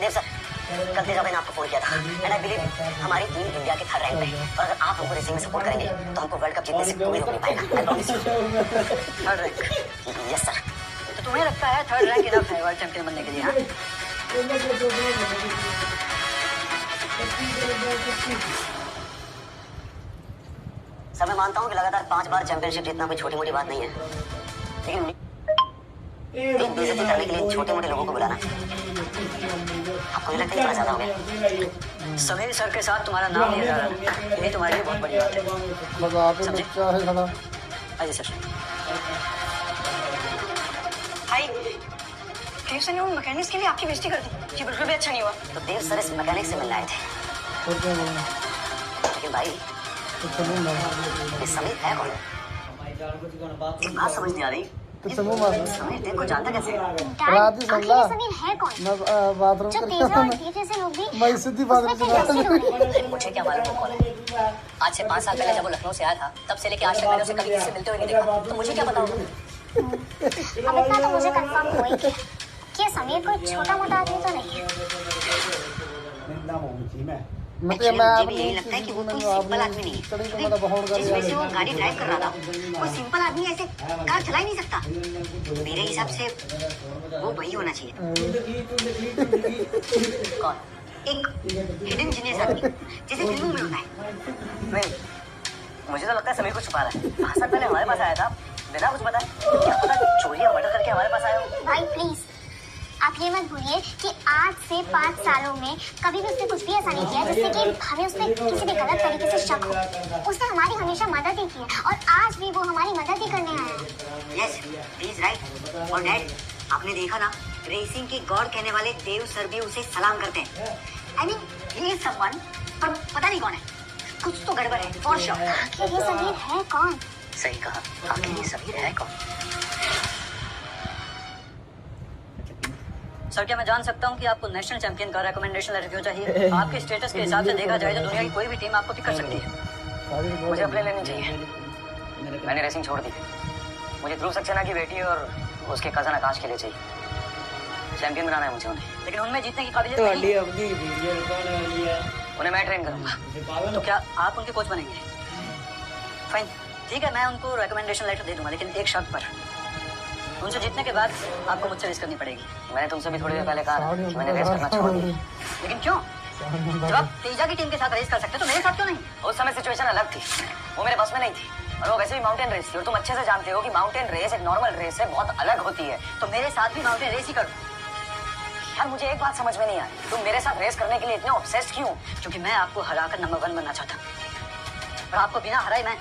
देव सर कल तेजा भाई ने आपको फोन किया था एंड आई बिलीव हमारी टीम इंडिया के 3rd रैंक पे है और अगर आप हमको रेसिंग में सपोर्ट करेंगे तो हमको वर्ल्ड कप जीतने से कोई रोक नहीं पाएगा। I promise you. 3rd rank. Yes sir. तो तुम्हें लगता है 3rd रैंक इनफ है वर्ल्ड चैंपियन बनने के लिए? हाँ, सर मैं मानता हूँ कि लगातार 5 बार चैंपियनशिप जीतना कोई छोटी मोटी बात नहीं है, लेकिन टीम बेइज्जती करने के लिए छोटे मोटे लोगों को बुलाना आपको नहीं लगता थोड़ा ज्यादा हो गया? समीर सर के साथ तुम्हारा नाम लिया जा रहा है, यही तुम्हारे लिए बहुत बड़ी बात है। मतलब आप ही बच्चा है खड़ा। आइए सर। भाई देव सर ने उन मैकेनिक्स के लिए आपकी बेइज्जती कर दी, ये बिल्कुल भी अच्छा नहीं हुआ। तो देव सर इस मैकेनिक से मिलने आए थे, और क्या बोलूं लेकिन भाई तो चलो ना ये समीर है कौन? बात समझ नहीं आ रही। तो समूह मार समीर देव को जानता कैसे? रात ही आखिर समझा ये समीर है कौन? मैं बाथरूम जो कर तेजा रहा और था तेज जैसे लोग भी मैं सीधी बाथरूम उसमें कर से कैसे हो रहे हैं? मुझे क्या मालूम वो कौन है? आज से 5 साल पहले जब वो लखनऊ से आया था तब से लेके आज तक मैंने उसे कभी किसी से मिलते हुए नहीं देखा, तो मुझे क्या पता होगा? अब इतना तो मुझे कंफर्म हो ही गया कि ये समीर कोई छोटा मोटा आदमी तो नहीं है। मतलब मुझे भी यही लगता है कि वो कोई सिंपल आदमी नहीं चढ़ी तो है। मतलब बहुत जिस वजह से वो गाड़ी गाड़ी ड्राइव कर रहा था, कोई सिंपल आदमी ऐसे कार चला ही नहीं सकता। मेरे हिसाब से वो वही होना चाहिए। कौन? एक हिडन जीनियस आदमी जैसे फिल्मों में होता है। नहीं, मुझे तो लगता है समीर को छुपा रहा है। 5 साल पहले हमारे पास आया था बिना कुछ बताए, क्या पता चोरी और मर्डर करके हमारे पास आया हो। भाई प्लीज आप ये मत भूलिए कि आज से 5 सालों में कभी भी उसने कुछ भी ऐसा नहीं किया जिससे कि हमें उस पर किसी भी गलत तरीके से शक हो। उसने हमारी हमेशा मदद ही की है और आज भी वो हमारी मदद ही करने आया है। Yes he is right. और डैड आपने देखा ना, रेसिंग के गॉड कहने वाले देव सर भी उसे सलाम करते हैं। I mean he is someone, पर पता नहीं कौन है। कुछ तो गड़बड़ है फॉर श्योर। आखिर ये समीर है कौन? सही कहा, आखिर ये समीर है कौन? सर क्या मैं जान सकता हूँ कि आपको नेशनल चैंपियन का रिकमेंडेशन लेटर क्यों चाहिए? आपके स्टेटस के हिसाब से देखा जाए तो दुनिया की कोई भी टीम आपको पिक कर सकती है। मुझे अपने लेनी चाहिए। मैंने रेसिंग छोड़ दी। मुझे ध्रुव सक्सेना की बेटी और उसके कजन आकाश के लिए चाहिए। चैंपियन बनाना है मुझे उन्हें, लेकिन उनमें जीतने की काबिलियत नहीं है। उन्हें मैं ट्रेन करूंगा। तो क्या आप उनके कोच बनेंगे? फाइन, ठीक है, मैं उनको रिकमेंडेशन लेटर दे दूंगा, लेकिन एक शर्त पर। उनसे जीतने के बाद आपको मुझसे रेस करनी पड़ेगी। मैंने तुमसे भी थोड़ी देर पहले कहा कि मैंने रेस करना छोड़ दी। लेकिन क्यों? जब आप तेजा की टीम के साथ रेस कर सकते तो मेरे साथ क्यों नहीं? उस समय सिचुएशन अलग थी, वो मेरे बस में नहीं थी, और वो वैसे भी माउंटेन रेस थी। और तुम अच्छे से जानते हो कि माउंटेन रेस एक नॉर्मल रेस से बहुत अलग होती है। तो मेरे साथ भी माउंटेन रेस ही करो। यार मुझे एक बात समझ में नहीं आई, तुम मेरे साथ रेस करने के लिए इतने ऑब्सेस्ड क्यों? क्योंकि मैं आपको हराकर नंबर 1 बनना चाहता हूँ, और आपको बिना हराए मैं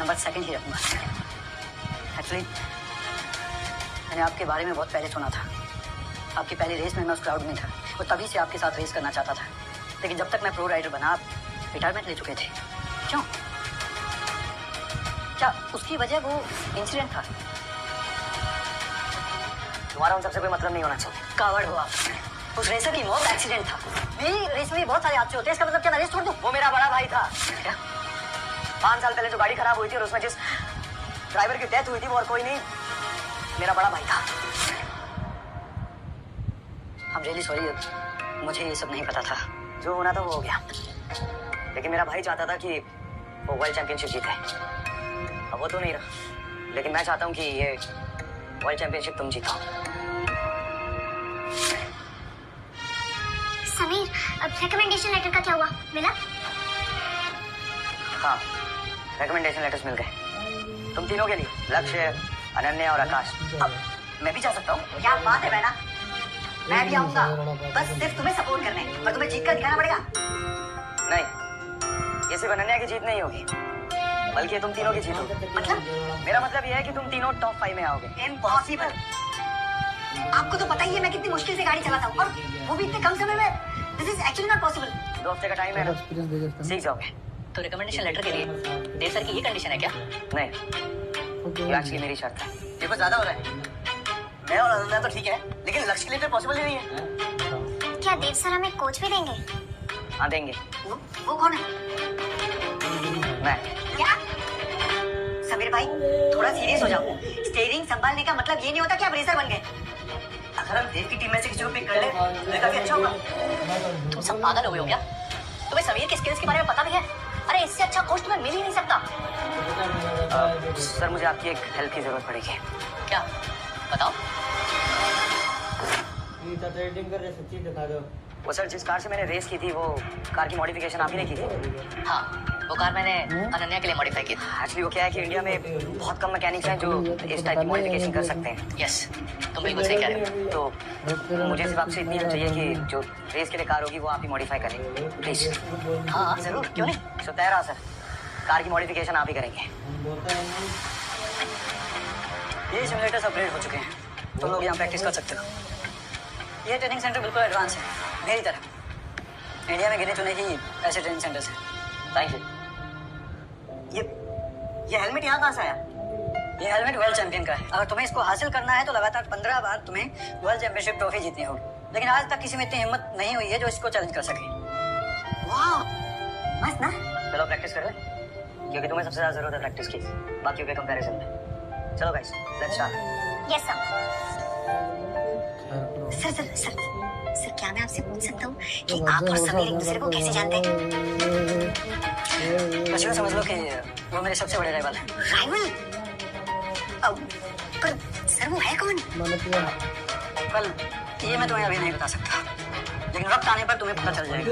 नंबर 2 ही रखूंगा। एक्चुअली मैंने आपके बारे में बहुत पहले सुना था। आपकी पहली रेस में मैं उस क्राउड में था, और तभी से आपके साथ रेस करना चाहता था। लेकिन जब तक मैं प्रो राइडर बना, आप रिटायरमेंट ले चुके थे। क्यों? क्या उसकी वजह वो इंसिडेंट था? तुम्हारा उन सबसे कोई मतलब नहीं होना चाहिए। कावड़ हो आप। उस रेसर की मौत एक्सीडेंट था। मेरी रेस में भी बहुत सारे हादसे होते हैं, इसका मतलब क्या मैं रेस छोड़ दूं? वो मेरा बड़ा भाई था। क्या? 5 साल पहले जो गाड़ी खराब हुई थी और उसमें जिस ड्राइवर की डेथ हुई थी वो और कोई नहीं, मेरा बड़ा भाई था। I'm really sorry, मुझे ये सब नहीं पता था। जो होना था वो हो गया, लेकिन मेरा भाई चाहता था कि वो वर्ल्ड चैंपियनशिप जीते। अब वो तो नहीं रहा, लेकिन मैं चाहता हूँ कि ये वर्ल्ड चैंपियनशिप तुम जीतो। समीर रिकमेंडेशन लेटर का क्या हुआ? मिला? हाँ, रिकमेंडेशन लेटर्स मिल गए तुम तीनों के लिए, लक्ष्य, अनन्या और आकाश। अब मैं भी जा सकता हूँ? क्या बात है बहना, मैं भी आऊंगा, बस सिर्फ तुम्हें सपोर्ट करने, पर तुम्हें जीत कर दिखाना पड़ेगा। नहीं, ये सिर्फ अनन्या की जीत नहीं होगी, बल्कि तुम तीनों की जीत होगी। मतलब? मेरा मतलब ये है कि तुम तीनों टॉप 5 में आओगे। इम्पॉसिबल। आपको तो पता ही है मैं कितनी मुश्किल से गाड़ी चलाता हूँ, और वो भी इतने कम समय में। This is actually not possible. 2 हफ्ते का टाइम है ना, सीख जाओगे। तो रिकमेंडेशन लेटर के लिए देव सर की ये कंडीशन है क्या? नहीं, ये एक्चुअली मेरी शर्त है। ये कुछ ज्यादा हो रहा है। मैं और अनन्या तो ठीक है, लेकिन लक्ष्य के लिए तो पॉसिबल ही नहीं है। क्या देव सर हमें कोच भी देंगे? हाँ देंगे। वो कौन है? मैं। क्या? समीर भाई थोड़ा सीरियस हो जाओ। स्टीयरिंग संभालने का मतलब ये नहीं होता कि आप रेसर बन गए। अगर हम देव की टीम में से किसी को पिक कर ले तो काफी अच्छा होगा। तुम सब पागल हो गए हो क्या? तुम्हें समीर के स्किल्स के बारे में पता भी है? अरे इससे अच्छा कोच तुम्हें मिल ही नहीं सकता। सर मुझे आपकी एक हेल्प की जरूरत पड़ेगी। क्या? बताओ। वो सर जिस कार से मैंने रेस की थी वो कार की मॉडिफिकेशन आप ही ने की थी? हाँ, वो कार मैंने अनन्या के लिए मॉडिफाई की थी। एक्चुअली वो क्या है कि इंडिया में बहुत कम मैकेनिक्स हैं जो इस टाइप की मॉडिफिकेशन कर सकते हैं। यस, तुम बिल्कुल सही कह रहे हो। तो मुझे सिर्फ आपसे इतनी हेल्प चाहिए कि जो रेस के लिए कार होगी वो आप ही मॉडिफाई करें प्लीज। हाँ जरूर, क्यों नहीं। सो तय रहा सर, कार की मॉडिफिकेशन आप ही करेंगे। ये सिमुलेटर्स अपग्रेड हो चुके हैं, तुम लोग यहाँ प्रैक्टिस कर सकते हो। ये ट्रेनिंग सेंटर बिल्कुल एडवांस है, मेरी तरह। इंडिया में गिने चुने ही ऐसे ट्रेनिंग सेंटर्स हैं। Thank you. ये हेलमेट यहाँ कहाँ से आया? ये हेलमेट वर्ल्ड चैंपियन का है। अगर तुम्हें इसको हासिल करना है तो लगातार 15 बार तुम्हें वर्ल्ड चैंपियनशिप ट्रॉफी जीतनी होगी, लेकिन आज तक किसी में इतनी हिम्मत नहीं हुई है जो इसको चैलेंज कर सके। वाह, मस्त ना? चलो प्रैक्टिस कर ले, क्योंकि तुम्हें सबसे ज्यादा जरूरत है प्रैक्टिस की बाकियों के कंपैरिजन में। चलो guys, let's start. Yes sir. Sir क्या मैं आपसे पूछ सकता हूँ कि आप और समीर एक दूसरे को कैसे जानते हैं? बस यूँ समझ लो कि वो मेरे सबसे बड़े राइवल हैं। राइवल? पर सर वो है कौन? कल ये मैं तुम्हें अभी नहीं बता सकता, लेकिन वक्त आने पर तुम्हें पता चल जाएगा।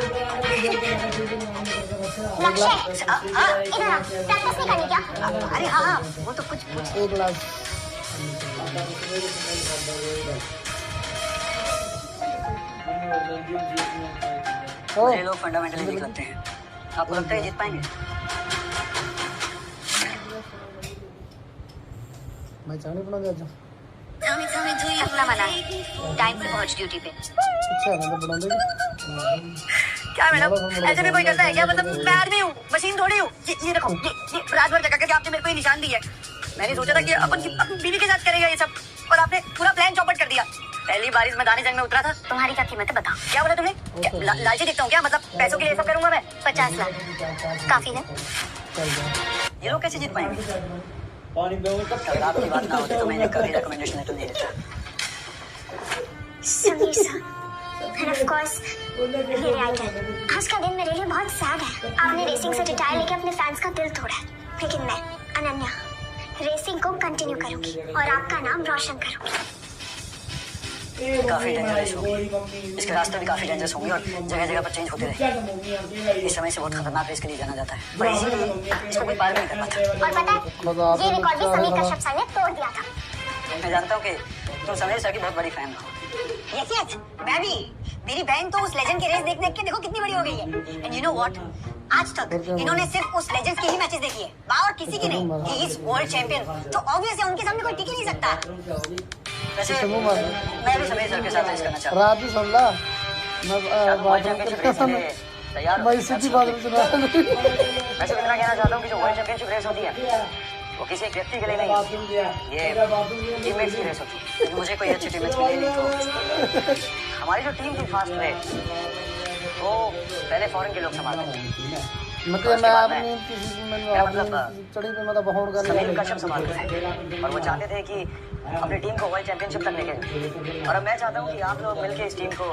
लक्ष्य, इधर आ। प्रैक्टिस नहीं करनी क्या? अरे हाँ, वो तो कुछ एक ग्लास मुझे लोग फंडामेंटली वीक लगते हैं। आपको लगता है जीत पाएंगे? मैं चाणी बना दिया। अपना मना टाइम पे पहुंच ड्यूटी पे। अच्छा मैं बना देगी। क्या मैडम, ऐसे भी कोई करता है क्या? मतलब मैं आदमी हूँ, मशीन थोड़ी हूँ। ये देखो, ये रात भर जगा करके आपने मेरे को ये निशान दी है। मैंने सोचा था कि अपन बीवी के साथ करेगा ये सब, और आपने पूरा प्लान चौपट कर दिया। पहली बारिश में दाने जंग में उतरा था। तुम्हारी क्या कीमत है बताओ? क्या बोला तुमने? लालची दिखता हूँ क्या? मतलब पैसों के लिए सब करूंगा मैं? 50 लाख काफी है। ये लोग कैसे जीत पाएंगे? अगर आपकी बात ना होती तो मैंने कभी रिकमेंडेशन लेटर नहीं देता। Sameer sir, and of course ये राइटर। आज का दिन मेरे लिए बहुत सैड है। आपने रेसिंग से रिटायर लेके अपने फैंस का दिल तोड़ा, लेकिन मैं अनन्या रेसिंग को कंटिन्यू करूंगी और आपका नाम रोशन करूंगी। काफी डेंजरस होगी, इसके रास्ते भी काफी डेंजरस होंगे और जगह जगह पर चेंज होते रहेंगे। इस समय से बहुत खतरनाक रेस के लिए जाना जाता है, और इसीलिए इसको कोई पार नहीं कर पाता। और पता है ये रिकॉर्ड भी समीर कश्यप सर ने तोड़ दिया था। मैं जानता हूँ कि तुम समीर सर की बहुत बड़ी फैन हो। यस, मैं भी। मेरी बहन तो उस लेजेंड की रेस देख देख के देखो कितनी बड़ी हो गई है। एंड यू नो व्हाट, आज तक इन्होंने सिर्फ उस लेजेंड्स की ही मैचेस देखी है, और किसी की नहीं। ही इज वर्ल्ड चैंपियन, तो ऑब्वियसली उनके सामने कोई टिक ही नहीं सकता। वैसे मैं भी समीर सर के साथ रेस करना चाहता हूँ। रात ही सुन ला। मैं वर्ल्ड चैंपियनशिप रेस के लिए तैयार हो? मैं इसी की बात में सुना। वैसे इतना कहना चाहता हूँ कि जो वर्ल्ड चैंपियनशिप रेस होती है वो किसी एक व्यक्ति के लिए नहीं, ये टीममेट्स की रेस होती है। लेकिन मुझे कोई अच्छी टीममेट्स मिली नहीं, तो हमारी जो टीम थी फास्ट ब्रेक वो पहले फॉरेन के लोग संभालते थे। मतलब मैं अपनी किसी में चढ़ी पे मतलब होड़ कर समीर कश्यप संभालते थे और वो चाहते थे कि अपनी टीम को वर्ल्ड चैंपियनशिप तक लेके जाए, और अब मैं चाहता हूँ कि आप लोग मिलकर इस टीम को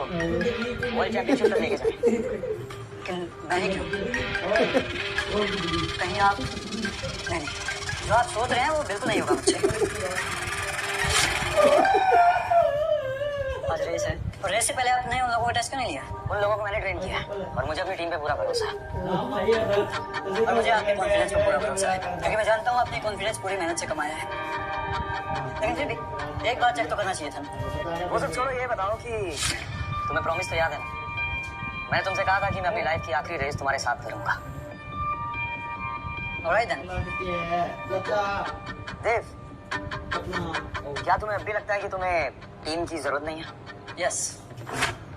वर्ल्ड चैंपियनशिप तक लेके जाएं। लेकिन मैंने क्यों? कहीं आप नहीं, जो आप सोच रहे हैं वो बिल्कुल नहीं होगा मुझसे। आज रेस है, और रेस से पहले आपने उन लोगों को टेस्ट क्यों नहीं लिया? उन लोगों को मैंने ट्रेन किया है और मुझे अपनी टीम पे पूरा भरोसा है, और मुझे आपके कॉन्फिडेंस पे पूरा भरोसा है, क्योंकि मैं जानता हूँ आपने कॉन्फिडेंस पूरी मेहनत से कमाया है। लेकिन फिर भी एक बात चेक तो करना चाहिए था ना। वो सब छोड़ो, ये बताओ कि तुम्हें प्रॉमिस तो याद है ना? मैंने तुमसे कहा था कि मैं अपनी लाइफ की आखिरी रेस तुम्हारे साथ करूंगा। Alright then. देव, क्या तुम्हें अब भी लगता है कि तुम्हें टीम की जरूरत नहीं है? यस,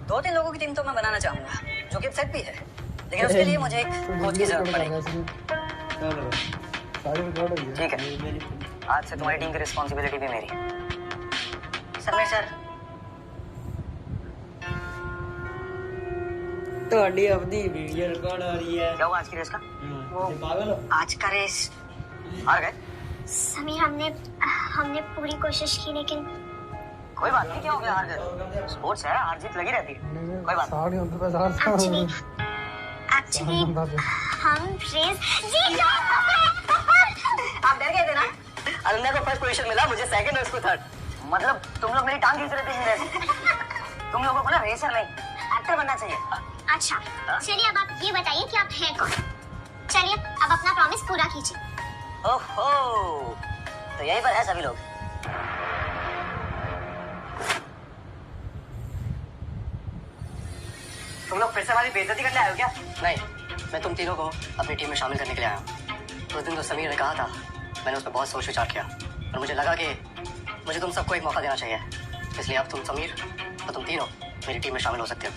2-3 लोगों की टीम तो मैं बनाना चाहूंगा जो कि सेट भी है, लेकिन उसके लिए मुझे एक कोच की जरूरत पड़ेगी। ठीक है, आज से तुम्हारी टीम की रिस्पॉन्सिबिलिटी भी मेरी। समीर सर ਤੁਹਾਡੀ ਆਪਣੀ ਵੀਡੀਓ ਰਿਕਾर्ड हो रही है। क्या हुआ आज की रेस का? पागल हो? आज का रेस हार गए। समीर हमने पूरी कोशिश की लेकिन कोई बात नहीं, क्या हो गया हार गए, स्पोर्ट्स है, हार जीत लगी रहती है, कोई बात साड़ी होते पे सारा एक्चुअली हम रेस जीत गए। आप डर गए थे ना? अनन्या को फर्स्ट पोजीशन मिला, मुझे सेकंड और उसको थर्ड। मतलब तुम लोग मेरी टांग खींच रहे थे इस रेस। तुम लोगों को ना रेसर नहीं एक्टर बनना चाहिए। अच्छा चलिए अब आप ये बताइए कि आप हैं कौन। चलिए अब अपना प्रॉमिस पूरा कीजिए। ओहो, तो यहीं पर है सभी लोग। तुम लोग फिर से हमारी बेइज्जती करने आए हो क्या? नहीं, मैं तुम तीनों को अपनी टीम में शामिल करने के लिए आया हूँ। उस दिन तो समीर ने कहा था, मैंने उस पर बहुत सोच विचार किया और मुझे लगा कि मुझे तुम सबको एक मौका देना चाहिए, इसलिए अब तुम समीर और तुम तीनों मेरी टीम में शामिल हो सकते हो।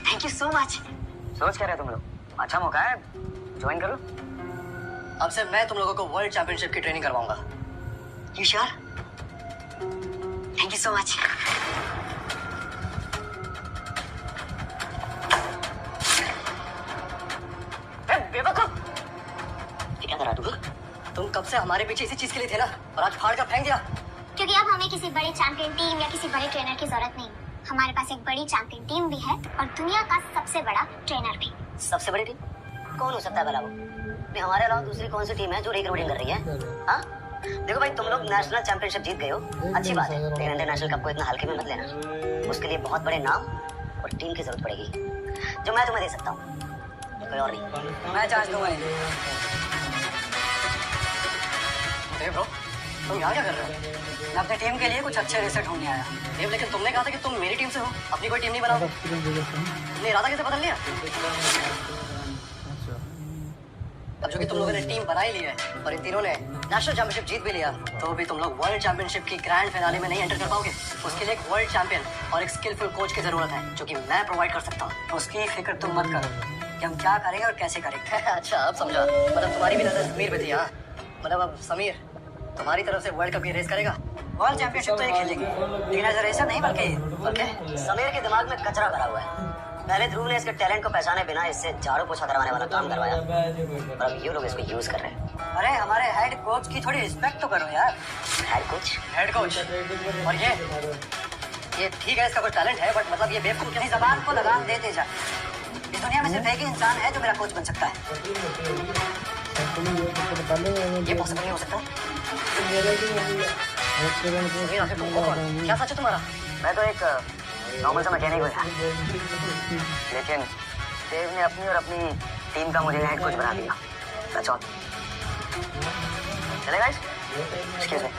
Thank you so much. सोच क्या रहे तुम लोग? अच्छा मौका है, ज्वाइन करो। अब से मैं तुम लोगों को वर्ल्ड चैंपियनशिप की ट्रेनिंग करवाऊंगा। You sure? Thank you so much. बेवकूफ, ये क्या करा तू? तुम कब से हमारे पीछे इसी चीज के लिए थे ना, और आज फाड़ कर फेंक दिया। क्योंकि अब हमें किसी बड़े चैंपियन टीम या किसी बड़े ट्रेनर की जरूरत नहीं। हमारे पास एक बड़ी चैंपियन टीम भी है और दुनिया का सबसे बड़ा ट्रेनर भी। सबसे बड़ी टीम कौन हो सकता है भला? वो नहीं, हमारे अलावा दूसरी कौन सी टीम है जो रिक्रूटिंग कर रही है? हाँ देखो भाई, तुम लोग नेशनल चैंपियनशिप जीत गए हो, अच्छी बात है, लेकिन इंटरनेशनल कप को इतना हल्के में मत लेना। उसके लिए बहुत बड़े नाम और टीम की जरूरत पड़ेगी, जो मैं तुम्हें दे सकता हूँ, कोई और नहीं। मैं चार्ज दूंगा। ब्रो, तुम यहाँ क्या कर रहे हो? मैं अपनी टीम के लिए कुछ अच्छे रेसर ढूंढने आया। देव, लेकिन तुमने कहा था कि तुम मेरी टीम से हो, अपनी कोई टीम नहीं बनाओ। तुमने इरादा कैसे बदल लिया? अब जो कि तुम लोगों ने टीम बना ही ली है और इन तीनों ने नेशनल चैंपियनशिप जीत भी लिया, तो भी तुम लोग वर्ल्ड चैंपियनशिप की ग्रैंड फिनाले में नहीं एंटर कर पाओगे। उसके लिए एक वर्ल्ड चैंपियन और एक स्किलफुल कोच की जरूरत है, जो कि मैं प्रोवाइड कर सकता हूँ। उसकी फिक्र तुम मत करो कि हम क्या करेंगे और कैसे करेंगे। अच्छा, अब समझा। मतलब तुम्हारी भी नजर समीर पे थी। हाँ, मतलब अब समीर तुम्हारी तरफ से वर्ल्ड कप की रेस करेगा। वर्ल्ड चैंपियनशिप तो ये खेलेंगे, लेकिन एज अ रेसर नहीं, बल्कि समीर के दिमाग में कचरा भरा हुआ है। पहले ध्रुव ने इसके टैलेंट को पहचाने बिना इससे झाड़ू पोछा करवाने वाला काम करवाया, और अब ये लोग इसको यूज कर रहे हैं। अरे हमारे हेड कोच की थोड़ी रिस्पेक्ट तो करो यार। Head coach? Head coach. और ये ठीक है, इसका कुछ टैलेंट है, बट मतलब ये बेवकूफ अपनी जबान को लगाम देते जा। इस दुनिया में सिर्फ एक ही इंसान है जो मेरा कोच बन सकता है। ये पॉसिबल नहीं हो सकता। क्या सच है तुम्हारा? मैं तो एक नॉर्मल सा मैकेनिक हूँ, लेकिन देव ने अपनी और अपनी टीम का मुझे हेड कोच बना दिया। That's all. चलेगा? Excuse me.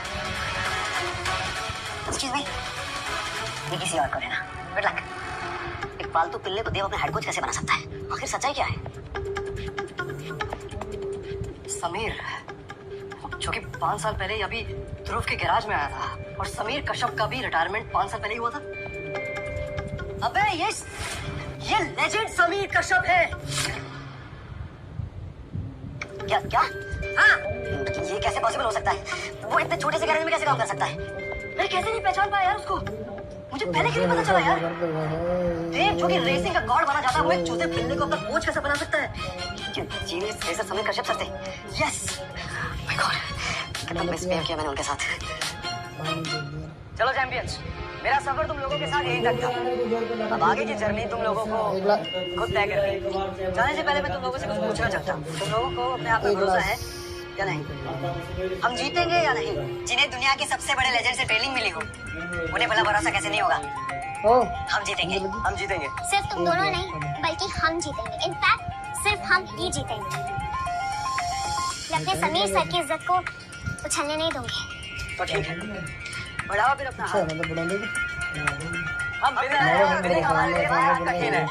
एक्सक्यूज मी, ये किसी और को लेना। Good luck. एक पालतू पिल्ले को देव अपना हेड कोच कैसे बना सकता है? आखिर सच्चाई क्या है? समीर, जो कि 5 साल पहले अभी ध्रुव के गैराज में आया था, और समीर कश्यप का भी रिटायरमेंट 5 साल पहले ही हुआ था। अबे ये लेजेंड समीर कश्यप है। क्या क्या? हाँ, ये कैसे पॉसिबल हो सकता है? वो इतने छोटे से गैरेज में कैसे काम कर सकता है? मैं कैसे नहीं पहचान पाया यार उसको? मुझे पहले क्यों नहीं पता चला यार? देव, जो कि रेसिंग का गॉड बना जाता है, वो एक चूते पिल्ले को अपना कोच कैसे बना सकता है? Genius racer Sameer Kashyap sir थे। यस, माय गॉड, कितना मिसबिहेव किया मैंने उनके साथ। चलो चैंपियंस, मेरा सफर तुम लोगों के साथ यहीं तक था। अब आगे की जर्नी तुम लोगों को खुद तय करनी। जाने से पहले मैं तुम लोगों से कुछ पूछना चाहता हूँ। तुम लोगों को अपने आप पे भरोसा है या नहीं? हम जीतेंगे या नहीं? जिन्हें दुनिया के सबसे बड़े लेजेंड से ट्रेनिंग मिली हो, उन्हें भला भरोसा कैसे नहीं होगा? हम जीतेंगे, हम जीतेंगे। सिर्फ तुम दोनों नहीं, बल्कि हम जीतेंगे। इनफैक्ट सिर्फ हम ही जीतेंगे। मैं अपने समीर सर की इज्जत को उछलने नहीं दूंगी। तो ठीक है, बढ़ाओ फिर अपना हाथ। हम विनर हैं और विनिंग हमारे लिए बात का खेल है।